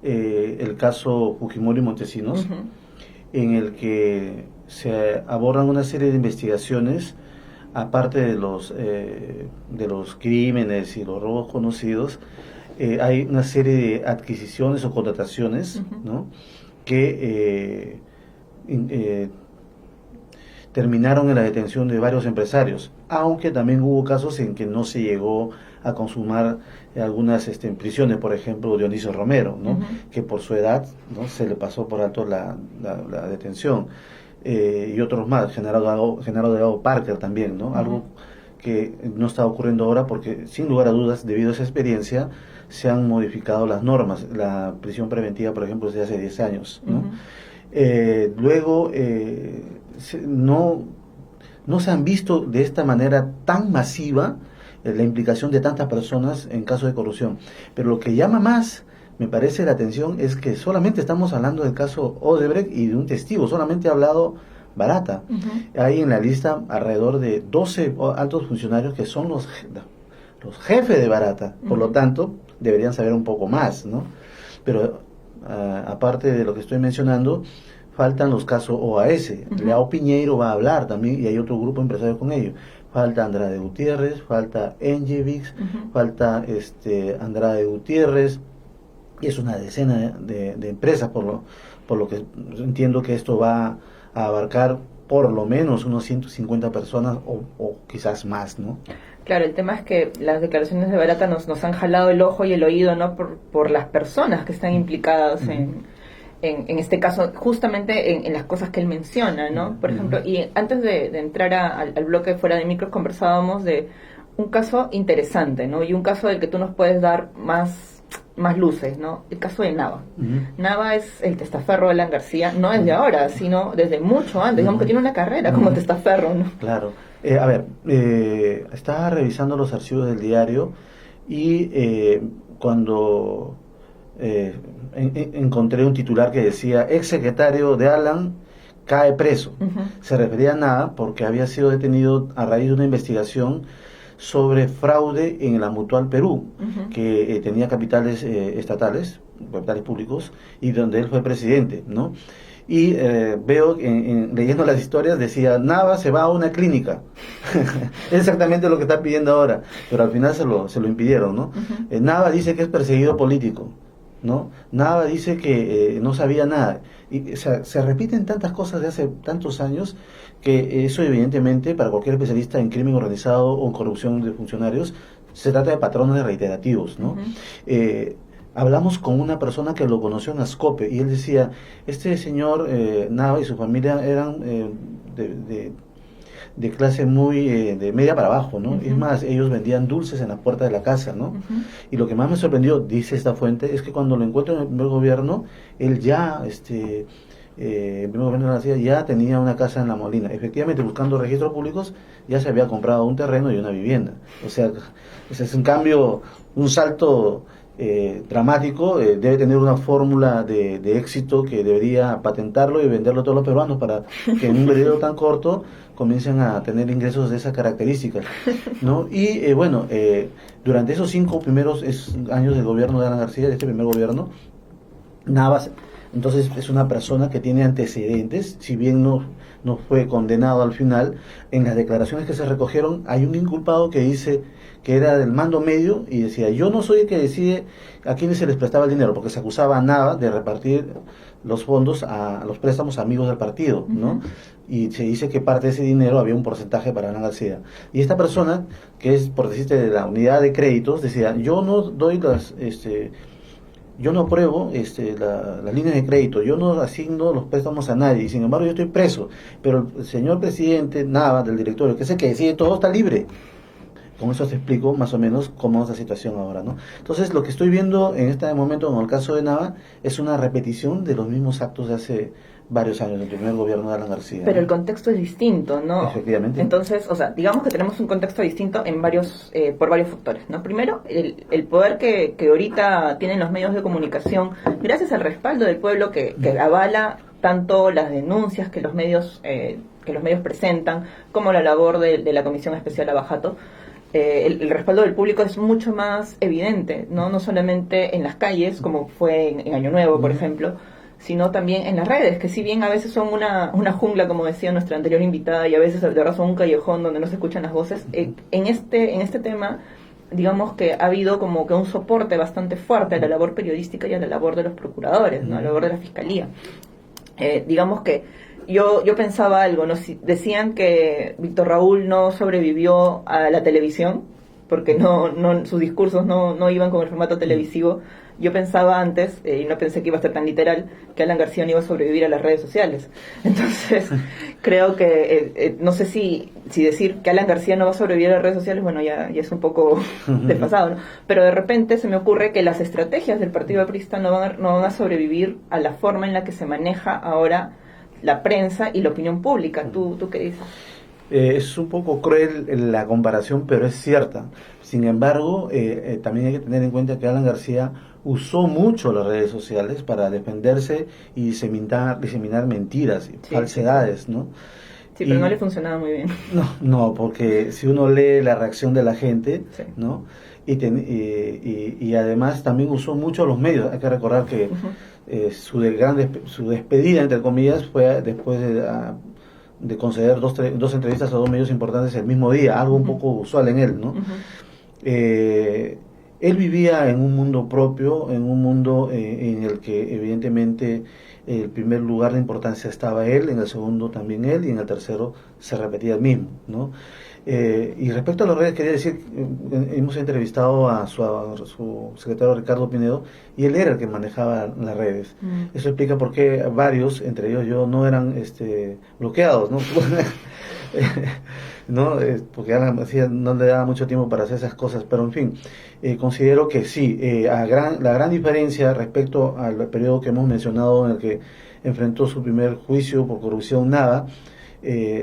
el caso Fujimori Montesinos, uh-huh, en el que se abordan una serie de investigaciones, aparte de los crímenes y los robos conocidos. Hay una serie de adquisiciones o contrataciones, uh-huh, ¿no?, que terminaron en la detención de varios empresarios, aunque también hubo casos en que no se llegó a consumar algunas prisiones, por ejemplo Dionisio Romero, ¿no?, uh-huh, que por su edad, ¿no?, se le pasó por alto la detención, y otros más, Genaro Delgado Parker también, ¿no?, uh-huh, algo que no está ocurriendo ahora porque sin lugar a dudas, debido a esa experiencia, se han modificado las normas. La prisión preventiva, por ejemplo, es de hace 10 años, ¿no? Uh-huh. Luego, no se han visto de esta manera tan masiva la implicación de tantas personas en caso de corrupción. Pero lo que llama más, me parece, la atención es que solamente estamos hablando del caso Odebrecht y de un testigo, solamente ha hablado Barata. Uh-huh. Hay en la lista alrededor de 12 altos funcionarios que son los jefes de Barata, por lo tanto deberían saber un poco más, ¿no? Pero aparte de lo que estoy mencionando, faltan los casos OAS. Uh-huh. Leao Piñeiro va a hablar también, y hay otro grupo empresario con ellos. Falta Andrade Gutiérrez, falta Engevix, uh-huh, falta Andrade Gutiérrez, y es una decena de empresas, por lo que entiendo que esto va a abarcar por lo menos unos 150 personas o quizás más, ¿no? Claro, el tema es que las declaraciones de Barata nos han jalado el ojo y el oído, ¿no?, por las personas que están implicadas en este caso, justamente en las cosas que él menciona, ¿no? Por ejemplo, y antes de entrar al bloque fuera de micros, conversábamos de un caso interesante, ¿no?, y un caso del que tú nos puedes dar más luces, ¿no? El caso de Nava. Uh-huh. Nava es el testaferro de Alan García, no es de ahora, sino desde mucho antes, digamos que tiene una carrera como testaferro, ¿no? Claro. Estaba revisando los archivos del diario y cuando encontré un titular que decía: ex secretario de Alan cae preso. Se refería a Nava porque había sido detenido a raíz de una investigación sobre fraude en la Mutual Perú, que tenía capitales estatales, capitales públicos, y donde él fue presidente, ¿no? Y veo, leyendo las historias, decía: Nava se va a una clínica. Es exactamente lo que está pidiendo ahora, pero al final se lo impidieron, ¿no? Nava dice que es perseguido político, ¿no? Nava dice que no sabía nada. Y, o sea, se repiten tantas cosas de hace tantos años que eso, evidentemente, para cualquier especialista en crimen organizado o en corrupción de funcionarios, se trata de patrones reiterativos, ¿no? Hablamos con una persona que lo conoció en Ascope y él decía: este señor Nava y su familia eran de clase muy de media para abajo, ¿no? Es más, ellos vendían dulces en la puerta de la casa, ¿no? Y lo que más me sorprendió, dice esta fuente, es que cuando lo encuentro en el primer gobierno, él ya, el primer gobierno de la García ya tenía una casa en La Molina. Efectivamente, buscando registros públicos, ya se había comprado un terreno y una vivienda. O sea, es un cambio, un salto dramático. Debe tener una fórmula de éxito que debería patentarlo y venderlo a todos los peruanos para que en un periodo tan corto comiencen a tener ingresos de esas características, ¿no? Y durante esos 5 primeros años del gobierno de Alan García, de este primer gobierno, Navas, entonces, es una persona que tiene antecedentes, si bien no fue condenado al final. En las declaraciones que se recogieron hay un inculpado que dice que era del mando medio y decía: yo no soy el que decide a quiénes se les prestaba el dinero, porque se acusaba a Nava de repartir los fondos a los préstamos amigos del partido, ¿no? Y se dice que parte de ese dinero había un porcentaje para Alan García. Y esta persona, que es, por decirte, de la unidad de créditos, decía: yo no doy yo no apruebo las líneas de crédito, yo no asigno los préstamos a nadie, y sin embargo yo estoy preso, pero el señor presidente Nava, del directorio, que es el que decide todo, está libre. Con eso te explico más o menos cómo es la situación ahora, ¿no? Entonces, lo que estoy viendo en este momento con el caso de Nava es una repetición de los mismos actos de hace varios años, del primer gobierno de Alan García. Pero el contexto es distinto, ¿no? Efectivamente. Entonces, o sea, digamos que tenemos un contexto distinto en por varios factores, ¿no? Primero, el poder que ahorita tienen los medios de comunicación, gracias al respaldo del pueblo que avala tanto las denuncias que los medios presentan, como la labor de la Comisión Especial Abajato. El respaldo del público es mucho más evidente, no solamente en las calles, como fue en Año Nuevo, por ejemplo, sino también en las redes, que si bien a veces son una jungla, como decía nuestra anterior invitada, y a veces de verdad son un callejón donde no se escuchan las voces, en este tema, digamos que ha habido como que un soporte bastante fuerte a la labor periodística y a la labor de los procuradores, ¿no? A la labor de la fiscalía. Digamos que yo pensaba algo, ¿no? Si decían que Víctor Raúl no sobrevivió a la televisión, porque sus discursos no iban con el formato televisivo. Yo pensaba antes, y no pensé que iba a ser tan literal, que Alan García no iba a sobrevivir a las redes sociales. Entonces, creo que, no sé si decir que Alan García no va a sobrevivir a las redes sociales, bueno, ya es un poco desfasado, ¿no? Pero de repente se me ocurre que las estrategias del Partido Aprista no van a sobrevivir a la forma en la que se maneja ahora la prensa y la opinión pública. ¿Tú qué dices? Es un poco cruel la comparación, pero es cierta. Sin embargo, también hay que tener en cuenta que Alan García usó mucho las redes sociales para defenderse y diseminar mentiras y falsedades, ¿no? Sí, pero no le funcionaba muy bien. No, porque si uno lee la reacción de la gente, sí, ¿no? Y además también usó mucho los medios. Hay que recordar que su despedida, entre comillas, fue después de conceder dos entrevistas a 2 medios importantes el mismo día, algo un poco usual en él, ¿no? Él vivía en un mundo propio, en un mundo en el que evidentemente el primer lugar de importancia estaba él, en el segundo también él, y en el tercero se repetía el mismo, ¿no? Y respecto a las redes, quería decir, hemos entrevistado a su secretario Ricardo Pinedo, y él era el que manejaba las redes. Eso explica por qué varios, entre ellos yo, no eran bloqueados, ¿no? ¿No? Porque Alan García no le daba mucho tiempo para hacer esas cosas, pero en fin, considero que sí, la gran diferencia respecto al periodo que hemos mencionado en el que enfrentó su primer juicio por corrupción, Nava,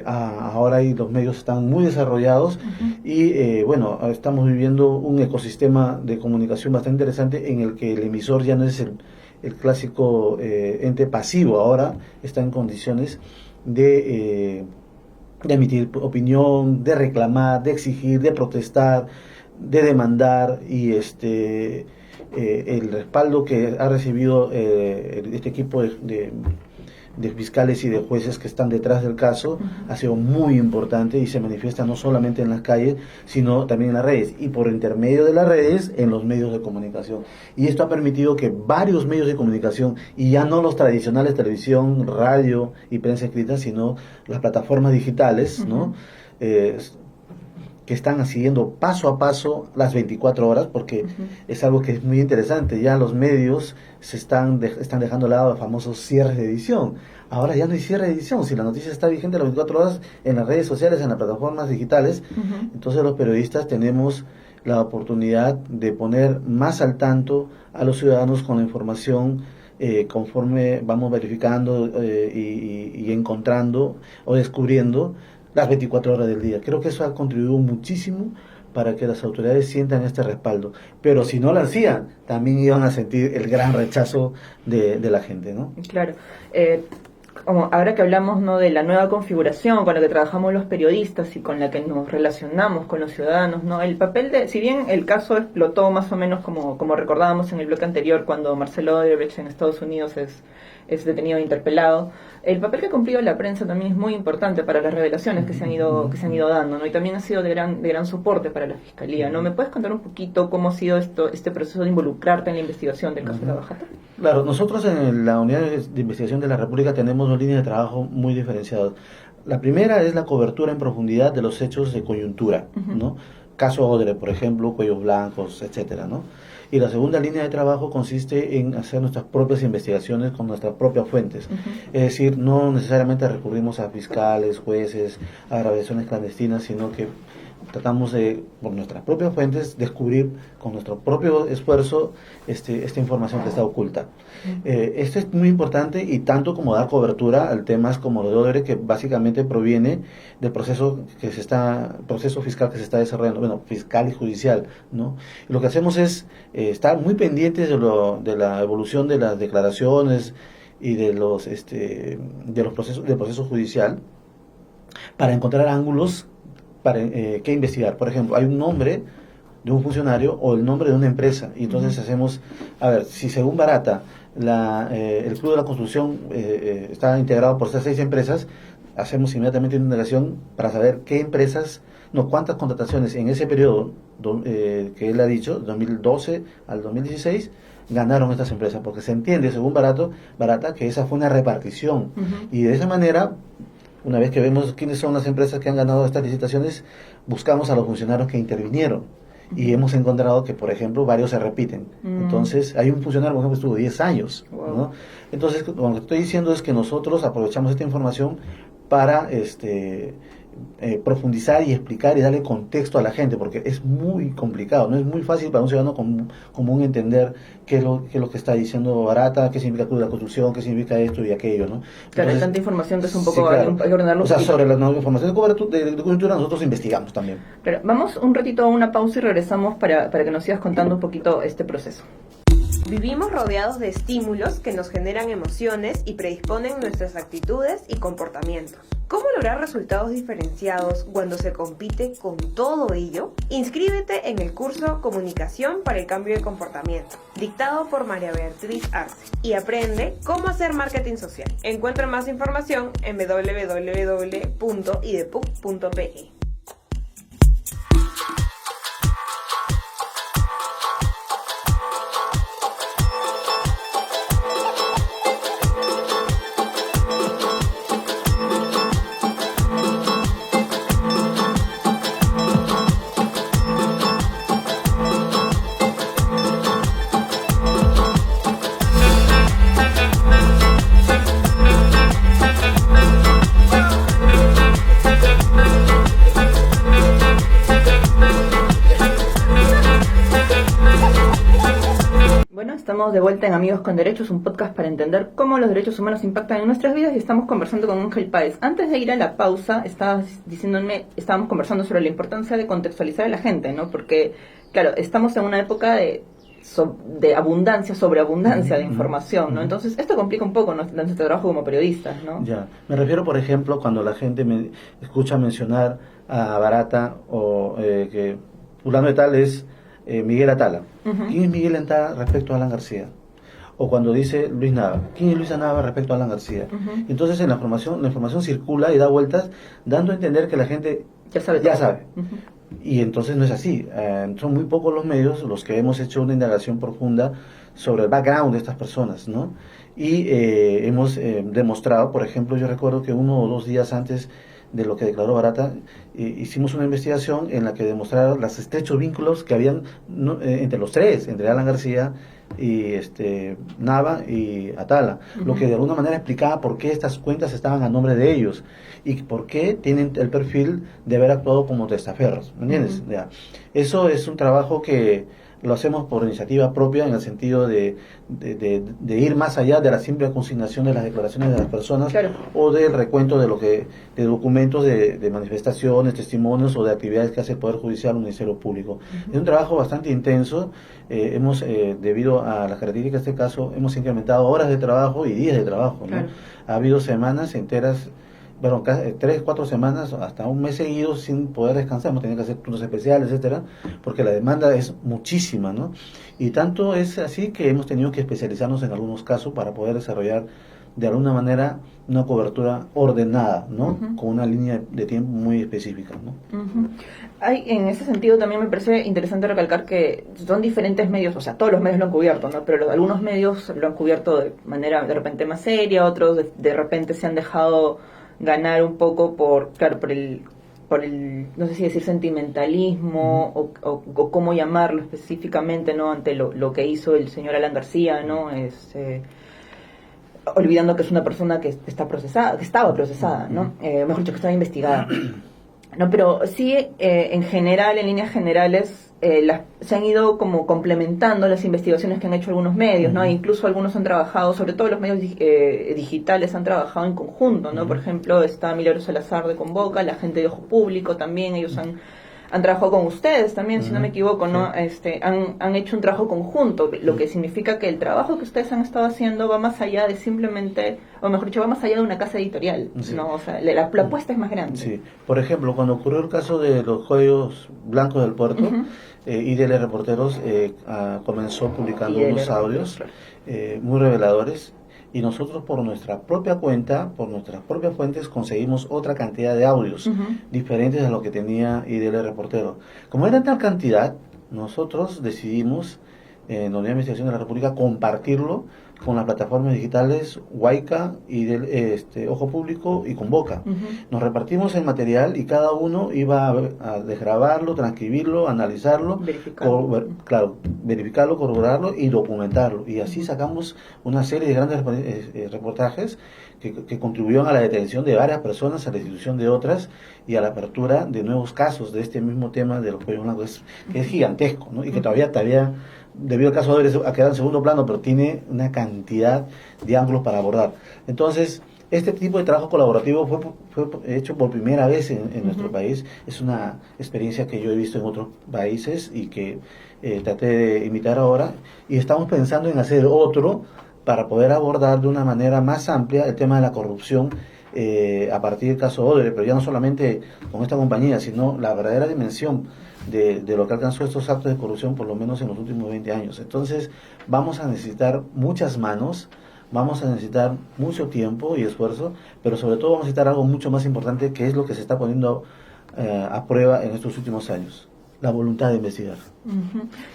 Ahora ahí los medios están muy desarrollados y bueno, estamos viviendo un ecosistema de comunicación bastante interesante en el que el emisor ya no es el clásico ente pasivo, ahora está en condiciones de emitir opinión, de reclamar, de exigir, de protestar, de demandar, y el respaldo que ha recibido este equipo de fiscales y de jueces que están detrás del caso ha sido muy importante y se manifiesta no solamente en las calles, sino también en las redes, y por intermedio de las redes en los medios de comunicación. Y esto ha permitido que varios medios de comunicación, y ya no los tradicionales, televisión, radio y prensa escrita, sino las plataformas digitales, ¿no? Que están siguiendo paso a paso las 24 horas, porque es algo que es muy interesante. Ya los medios están dejando de lado los famosos cierres de edición. Ahora ya no hay cierre de edición. Si la noticia está vigente las 24 horas en las redes sociales, en las plataformas digitales, entonces los periodistas tenemos la oportunidad de poner más al tanto a los ciudadanos con la información conforme vamos verificando y encontrando o descubriendo las 24 horas del día. Creo que eso ha contribuido muchísimo para que las autoridades sientan este respaldo. Pero si no lo hacían, también iban a sentir el gran rechazo de la gente, ¿no? Claro. Como ahora que hablamos, ¿no?, de la nueva configuración con la que trabajamos los periodistas y con la que nos relacionamos con los ciudadanos, ¿no? El papel si bien el caso explotó más o menos como recordábamos en el bloque anterior, cuando Marcelo Odebrecht en Estados Unidos es detenido e interpelado, el papel que ha cumplido la prensa también es muy importante para las revelaciones que se han ido dando, ¿no? Y también ha sido de gran soporte para la Fiscalía, ¿no? ¿Me puedes contar un poquito cómo ha sido este proceso de involucrarte en la investigación del caso de Lava Jato? Claro, nosotros en la Unidad de Investigación de la República tenemos dos líneas de trabajo muy diferenciadas. La primera es la cobertura en profundidad de los hechos de coyuntura, ¿no? Caso Odebrecht, por ejemplo, cuellos blancos, etcétera, ¿no? Y la segunda línea de trabajo consiste en hacer nuestras propias investigaciones con nuestras propias fuentes. Es decir, no necesariamente recurrimos a fiscales, jueces, a grabaciones clandestinas, sino que tratamos de, por nuestras propias fuentes, descubrir con nuestro propio esfuerzo esta información que está oculta. Esto es muy importante, y tanto como dar cobertura a temas como lo de Odebrecht, que básicamente proviene del proceso fiscal que se está desarrollando, bueno, fiscal y judicial, ¿no? Y lo que hacemos es estar muy pendientes de la evolución de las declaraciones y del proceso judicial, para encontrar ángulos que investigar. Por ejemplo, hay un nombre de un funcionario o el nombre de una empresa, y entonces hacemos, a ver, si según Barata el Club de la Construcción está integrado por estas 6 empresas, hacemos inmediatamente una indagación para saber cuántas contrataciones en ese periodo que él ha dicho, 2012 al 2016, ganaron estas empresas, porque se entiende, según Barata, que esa fue una repartición, y de esa manera, una vez que vemos quiénes son las empresas que han ganado estas licitaciones, buscamos a los funcionarios que intervinieron, y hemos encontrado que, por ejemplo, varios se repiten. Entonces, hay un funcionario, por ejemplo, que estuvo 10 años, ¿no? Entonces, lo que estoy diciendo es que nosotros aprovechamos esta información para profundizar y explicar y darle contexto a la gente, porque es muy complicado, no es muy fácil para un ciudadano común entender qué es lo que está diciendo Barata, qué significa Club de la Construcción, qué significa esto y aquello, ¿no? Claro, hay tanta información que es un poco, hay que ordenarlo. O sea, sobre la información de coyuntura nosotros investigamos también. Pero vamos un ratito a una pausa y regresamos para que nos sigas contando un poquito este proceso. Vivimos rodeados de estímulos que nos generan emociones y predisponen nuestras actitudes y comportamientos. ¿Cómo lograr resultados diferenciados cuando se compite con todo ello? Inscríbete en el curso Comunicación para el Cambio de Comportamiento, dictado por María Beatriz Arce, y aprende cómo hacer marketing social. Encuentra más información en www.idepuc.pe. Estamos de vuelta en Amigos con Derechos, un podcast para entender cómo los derechos humanos impactan en nuestras vidas, y estamos conversando con Ángel Páez. Antes de ir a la pausa, estábamos conversando sobre la importancia de contextualizar a la gente, ¿no? Porque, claro, estamos en una época de abundancia, sobreabundancia de información, ¿no? Entonces, esto complica un poco nuestro trabajo como periodistas, ¿no? Ya, me refiero, por ejemplo, cuando la gente me escucha mencionar a Barata o que fulano de tal es Miguel Atala. ¿Quién es Miguel Atala respecto a Alan García? O cuando dice Luis Nava, ¿quién es Luisa Nava respecto a Alan García? Entonces la información circula y da vueltas, dando a entender que la gente ya sabe. Y entonces no es así. Son muy pocos los medios los que hemos hecho una indagación profunda sobre el background de estas personas, ¿no? Y hemos demostrado, por ejemplo, yo recuerdo que 1 o 2 días antes de lo que declaró Barata, hicimos una investigación en la que demostraron los estrechos vínculos que habían entre los tres, entre Alan García y Nava y Atala, lo que de alguna manera explicaba por qué estas cuentas estaban a nombre de ellos y por qué tienen el perfil de haber actuado como testaferros, ¿me entiendes? Ya. Eso es un trabajo que lo hacemos por iniciativa propia, en el sentido de ir más allá de la simple consignación de las declaraciones de las personas, claro, o del recuento de documentos de manifestaciones, testimonios o de actividades que hace el Poder Judicial o el Ministerio Público. Es un trabajo bastante intenso. Debido a las características de este caso, hemos incrementado horas de trabajo y días de trabajo, ¿no? Claro. Ha habido semanas enteras, bueno, 3, 4 semanas, hasta un mes seguido sin poder descansar. Hemos tenido que hacer turnos especiales, etcétera, porque la demanda es muchísima, ¿no? Y tanto es así que hemos tenido que especializarnos en algunos casos para poder desarrollar de alguna manera una cobertura ordenada, ¿no? Con una línea de tiempo muy específica, ¿no? En ese sentido también me parece interesante recalcar que son diferentes medios, o sea, todos los medios lo han cubierto, ¿no? Pero algunos medios lo han cubierto de manera de repente más seria, otros de repente se han dejado ganar un poco por el no sé si decir sentimentalismo o cómo llamarlo específicamente, ¿no? Ante lo que hizo el señor Alan García, ¿no? Olvidando que es una persona que estaba procesada, ¿no? Mejor dicho, que estaba investigada. No, pero sí, en general, en líneas generales, se han ido como complementando las investigaciones que han hecho algunos medios, ¿no? Incluso algunos han trabajado, sobre todo los medios digitales, han trabajado en conjunto, ¿no? Por ejemplo, está Milagros Salazar de Convoca, la gente de Ojo Público también, ellos han trabajado con ustedes también, si no me equivoco, ¿no? Han hecho un trabajo conjunto, lo que significa que el trabajo que ustedes han estado haciendo va más allá de simplemente, o mejor dicho, va más allá de una casa editorial, ¿no? O sea, la apuesta es más grande. Sí. Por ejemplo, cuando ocurrió el caso de los cuellos blancos del puerto, IDL Reporteros comenzó publicando unos audios muy reveladores, y nosotros por nuestra propia cuenta, por nuestras propias fuentes, conseguimos otra cantidad de audios diferentes a lo que tenía IDL Reportero. Como era tal cantidad, nosotros decidimos en la Unidad de Investigación de la República compartirlo con las plataformas digitales Huayca y Ojo Público y Convoca. Nos repartimos el material y cada uno iba a desgrabarlo, transcribirlo, analizarlo, verificarlo, corroborarlo y documentarlo. Y así sacamos una serie de grandes reportajes que contribuyeron a la detención de varias personas, a la institución de otras y a la apertura de nuevos casos de este mismo tema de los cuellos blancos, que es gigantesco, ¿no? Y que todavía debido al caso ha quedado en segundo plano, pero tiene una cantidad de ángulos para abordar. Entonces, este tipo de trabajo colaborativo fue hecho por primera vez en nuestro país. Es una experiencia que yo he visto en otros países y que traté de imitar ahora, y estamos pensando en hacer otro para poder abordar de una manera más amplia el tema de la corrupción a partir del caso Odebrecht, pero ya no solamente con esta compañía, sino la verdadera dimensión de lo que alcanzó estos actos de corrupción, por lo menos en los últimos 20 años. Entonces vamos a necesitar muchas manos, vamos a necesitar mucho tiempo y esfuerzo, pero sobre todo vamos a necesitar algo mucho más importante, que es lo que se está poniendo a prueba en estos últimos años: la voluntad de investigar.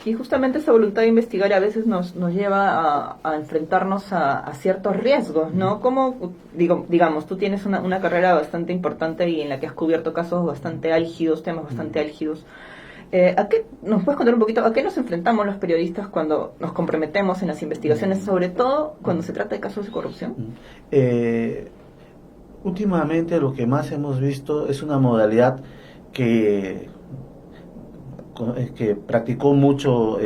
Y justamente esa voluntad de investigar a veces nos lleva a enfrentarnos a ciertos riesgos, ¿no? Como, digamos, tú tienes una carrera bastante importante y en la que has cubierto casos bastante álgidos, temas bastante álgidos. ¿Nos puedes contar un poquito a qué nos enfrentamos los periodistas cuando nos comprometemos en las investigaciones, sobre todo cuando se trata de casos de corrupción? Últimamente lo que más hemos visto es una modalidad que practicó mucho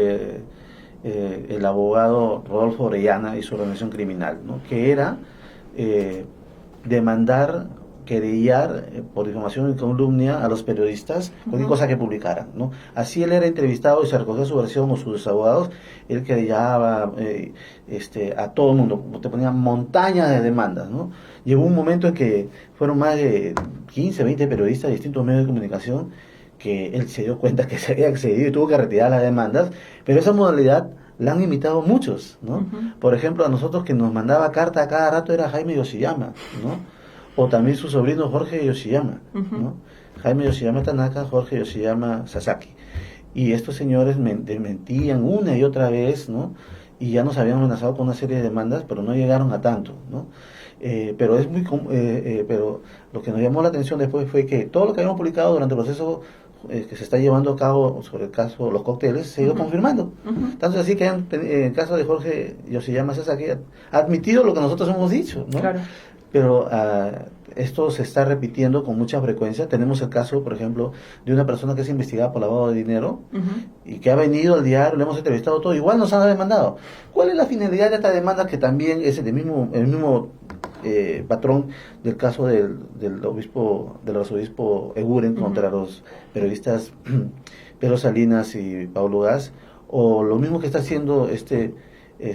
el abogado Rodolfo Orellana y su organización criminal, ¿no? Que era demandar, querellar por difamación y calumnia a los periodistas, cualquier cosa que publicaran, ¿no? Así él era entrevistado y se recogía su versión o sus abogados, él querellaba a todo el mundo, te ponían montañas de demandas, ¿no? Llegó un momento en que fueron más de 15, 20 periodistas de distintos medios de comunicación que él se dio cuenta que se había excedido y tuvo que retirar las demandas, pero esa modalidad la han imitado muchos, ¿no? Por ejemplo, a nosotros que nos mandaba carta a cada rato era Jaime Yoshiyama, ¿no? O también su sobrino Jorge Yoshiyama, ¿no? Jaime Yoshiyama Tanaka, Jorge Yoshiyama Sasaki. Y estos señores mentían una y otra vez, ¿no? Y ya nos habían amenazado con una serie de demandas, pero no llegaron a tanto, ¿no? Pero pero lo que nos llamó la atención después fue que todo lo que habíamos publicado durante el proceso que se está llevando a cabo sobre el caso de los cócteles se ha ido confirmando. Tanto es así que en el caso de Jorge Yoshiyama Sasaki ha admitido lo que nosotros hemos dicho, ¿no? Claro. Pero esto se está repitiendo con mucha frecuencia. Tenemos el caso, por ejemplo, de una persona que es investigada por lavado de dinero y que ha venido al diario, le hemos entrevistado todo, igual nos han demandado. ¿Cuál es la finalidad de esta demanda, que también es el mismo patrón del caso del arzobispo Eguren contra los periodistas Pedro Salinas y Pablo Gas, o lo mismo que está haciendo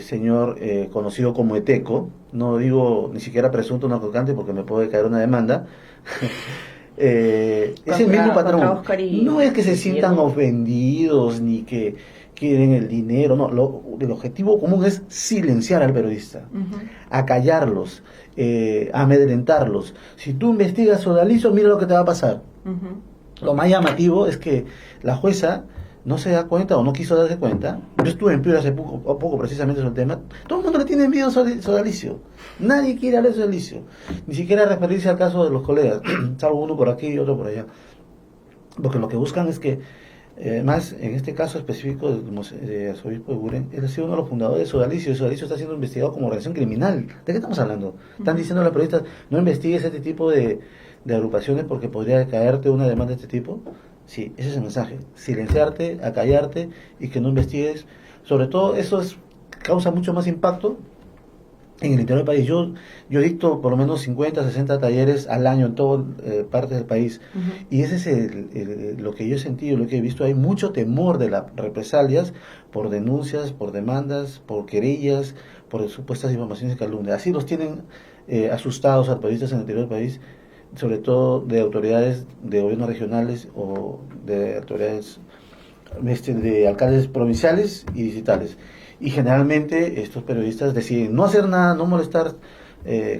señor conocido como Eteco? No digo ni siquiera presunto narcotráfico porque me puede caer una demanda. Es el mismo patrón. No es que se sientan ofendidos ni que quieren el dinero, no. El objetivo común es silenciar al periodista, acallarlos, amedrentarlos. Si tú investigas sodalicio, mira lo que te va a pasar. Lo más llamativo es que la jueza no se da cuenta o no quiso darse cuenta. Yo estuve en Piura hace poco precisamente sobre el tema. Todo el mundo le tiene miedo a sodalicio. Nadie quiere hablar de sodalicio. Ni siquiera referirse al caso de los colegas, salvo uno por aquí y otro por allá. Porque lo que buscan es que, más en este caso específico de arzobispo de Eguren, él ha sido uno de los fundadores de Sodalicio, y Sodalicio está siendo investigado como organización criminal. ¿De qué estamos hablando? Están diciendo a los periodistas, no investigues este tipo de agrupaciones porque podría caerte una demanda de este tipo. Sí, ese es el mensaje: silenciarte, acallarte y que no investigues. Sobre todo eso causa mucho más impacto en el interior del país. Yo dicto por lo menos 50, 60 talleres al año en todas partes del país, y ese es lo que yo he sentido, lo que he visto. Hay mucho temor de las represalias por denuncias, por demandas, por querellas, por supuestas difamaciones y calumnias. Así los tienen asustados a periodistas en el interior del país, sobre todo de autoridades de gobiernos regionales o de autoridades de alcaldes provinciales y distritales. Y generalmente estos periodistas deciden no hacer nada, no molestar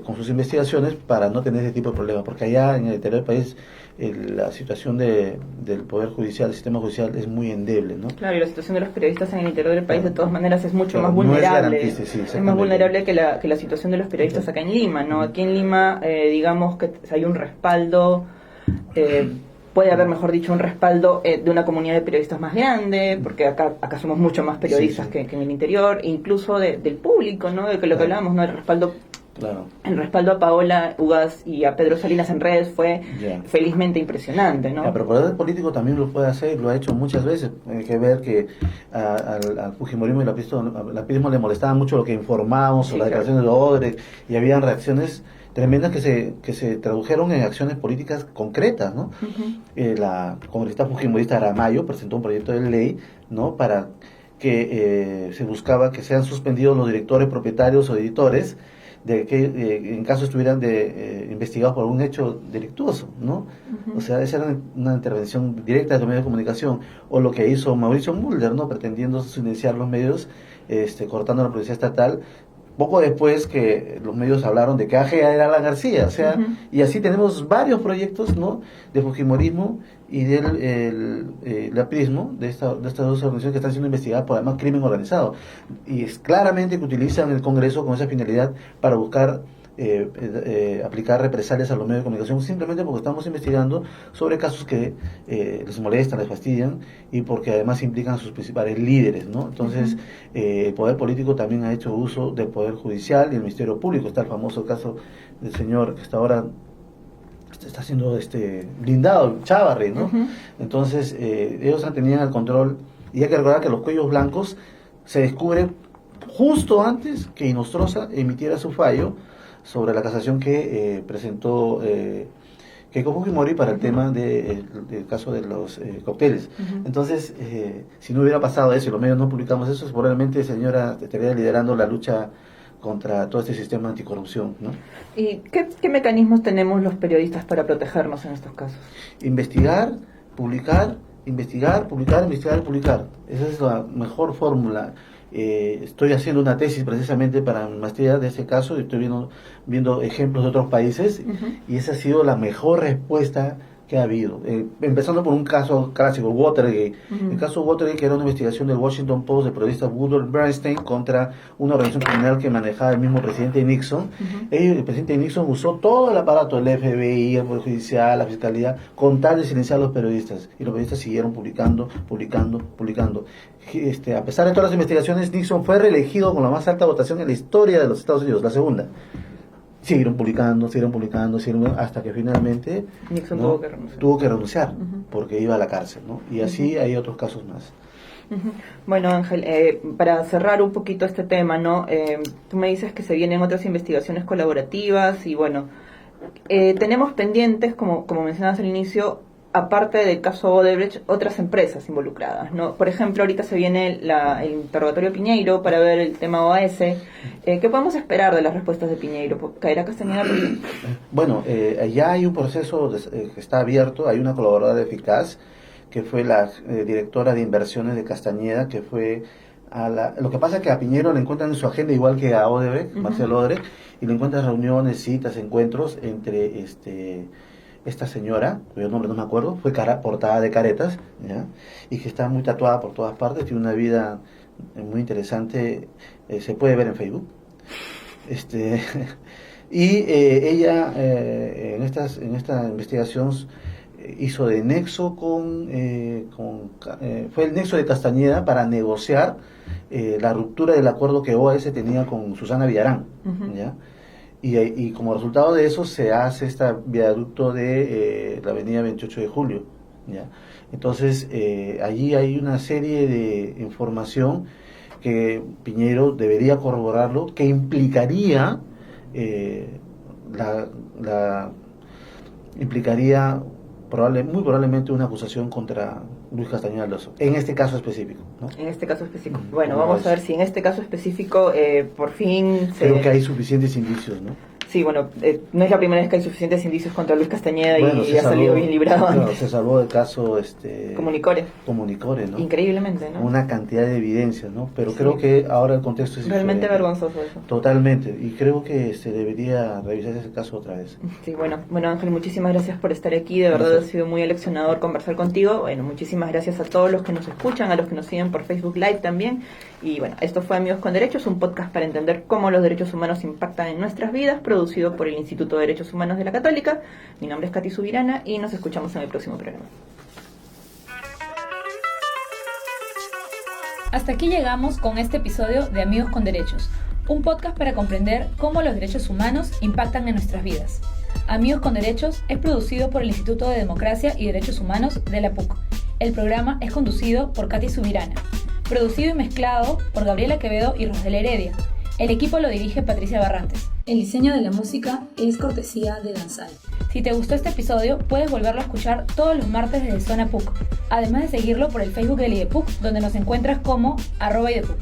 con sus investigaciones para no tener ese tipo de problemas, porque allá en el interior del país la situación del Poder Judicial, del sistema judicial es muy endeble, ¿no? Claro, y la situación de los periodistas en el interior del país de todas maneras es mucho más vulnerable. No es más vulnerable que la situación de los periodistas acá en Lima, ¿no? Aquí en Lima, digamos que hay un respaldo, puede haber, mejor dicho, un respaldo de una comunidad de periodistas más grande, porque acá somos mucho más periodistas que en el interior, incluso del público, ¿no? De que lo que hablábamos, ¿no? El respaldo a Paola Ugaz y a Pedro Salinas en redes fue felizmente impresionante, ¿no? Pero el poder político también lo puede hacer, lo ha hecho muchas veces. Hay que ver que al fujimorismo y al lapismo le molestaba mucho lo que informábamos sobre las declaraciones de Odebrecht, y habían reacciones tremendas que se tradujeron en acciones políticas concretas, ¿no? La congresista fujimorista Aramayo presentó un proyecto de ley, ¿no? Para que se buscaba que sean suspendidos los directores, propietarios o editores de que en caso estuvieran investigados por algún hecho delictuoso, ¿no? O sea, esa era una intervención directa de los medios de comunicación. O lo que hizo Mauricio Mulder, ¿no? Pretendiendo silenciar los medios, cortando la policía estatal, poco después que los medios hablaron de que AG era Alan García, o sea, y así tenemos varios proyectos, ¿no? De fujimorismo y del laprismo, de estas dos organizaciones que están siendo investigadas por además crimen organizado, y es claramente que utilizan el Congreso con esa finalidad para buscar aplicar represalias a los medios de comunicación, simplemente porque estamos investigando sobre casos que les molestan, les fastidian, y porque además implican a sus principales líderes, ¿no? Entonces, el poder político también ha hecho uso del poder judicial y el Ministerio Público. Está el famoso caso del señor que hasta ahora está siendo blindado, Chávarri, ¿no? Entonces, ellos tenían el control, y hay que recordar que los cuellos blancos se descubre justo antes que Inostroza emitiera su fallo sobre la casación que presentó Keiko Fujimori para el tema del caso de los cócteles. Entonces, si no hubiera pasado eso y los medios no publicamos eso, probablemente señora estaría liderando la lucha contra todo este sistema anticorrupción, ¿no? ¿Y qué mecanismos tenemos los periodistas para protegernos en estos casos? Investigar, publicar, investigar, publicar, investigar y publicar. Esa es la mejor fórmula. Estoy haciendo una tesis precisamente para mi maestría de ese caso y estoy viendo ejemplos de otros países y esa ha sido la mejor respuesta que ha habido. Empezando por un caso clásico, Watergate. El caso Watergate, que era una investigación del Washington Post del periodista Woodward Bernstein contra una organización criminal que manejaba el mismo presidente Nixon. El presidente Nixon usó todo el aparato, el FBI, el Poder Judicial, la Fiscalía, con tal de silenciar a los periodistas. Y los periodistas siguieron publicando. A pesar de todas las investigaciones, Nixon fue reelegido con la más alta votación en la historia de los Estados Unidos, la segunda. Siguieron publicando, hasta que finalmente Nixon tuvo que renunciar porque iba a la cárcel, ¿no? Y así hay otros casos más. Bueno, Ángel, para cerrar un poquito este tema, ¿no? Tú me dices que se vienen otras investigaciones colaborativas y bueno, tenemos pendientes, como mencionabas al inicio, aparte del caso Odebrecht, otras empresas involucradas, ¿no? Por ejemplo, ahorita se viene el interrogatorio Piñeiro para ver el tema OAS. ¿Qué podemos esperar de las respuestas de Piñeiro? ¿Caerá Castañeda? Bueno, ya hay un proceso que está abierto, hay una colaboradora eficaz, que fue la directora de inversiones de Castañeda, que fue lo que pasa es que a Piñeiro le encuentran en su agenda igual que a Odebrecht, Marcelo Odebrecht, y le encuentran reuniones, citas, encuentros entre esta señora, cuyo nombre no me acuerdo, fue portada de caretas, ¿ya? Y que está muy tatuada por todas partes, tiene una vida muy interesante, se puede ver en Facebook. Y ella en esta investigación hizo de nexo fue el nexo de Castañeda para negociar la ruptura del acuerdo que OAS tenía con Susana Villarán, ¿ya? Y como resultado de eso se hace este viaducto de la avenida 28 de Julio, ¿ya? Entonces allí hay una serie de información que Piñeiro debería corroborarlo, que implicaría muy probablemente una acusación contra Luis Castañeda Alonso, en este caso específico, ¿no? En este caso específico. Bueno, vamos a ver si en este caso específico por fin creo que hay suficientes indicios, ¿no? Sí, bueno, no es la primera vez que hay suficientes indicios contra Luis Castañeda y ha salido bien librado antes. Claro, se salvó del caso Comunicore, ¿no? Increíblemente, ¿no? Una cantidad de evidencias, ¿no? Pero creo que ahora el contexto es realmente diferente. vergonzoso eso. Totalmente, y creo que se debería revisar ese caso otra vez. Sí, bueno Ángel, muchísimas gracias por estar aquí, de verdad ha sido muy aleccionador conversar contigo. Bueno, muchísimas gracias a todos los que nos escuchan, a los que nos siguen por Facebook Live también. Y bueno, esto fue Amigos con Derechos, un podcast para entender cómo los derechos humanos impactan en nuestras vidas, producido por el Instituto de Derechos Humanos de la Católica. Mi nombre es Katy Subirana y nos escuchamos en el próximo programa. Hasta aquí llegamos con este episodio de Amigos con Derechos, un podcast para comprender cómo los derechos humanos impactan en nuestras vidas. Amigos con Derechos es producido por el Instituto de Democracia y Derechos Humanos de la PUC. El programa es conducido por Katy Subirana, producido y mezclado por Gabriela Quevedo y Rosdel Heredia. El equipo lo dirige Patricia Barrantes. El diseño de la música es cortesía de Danzai. Si te gustó este episodio, puedes volverlo a escuchar todos los martes desde Zona PUC, además de seguirlo por el Facebook del IDEPUC, donde nos encuentras como @IDEPUC.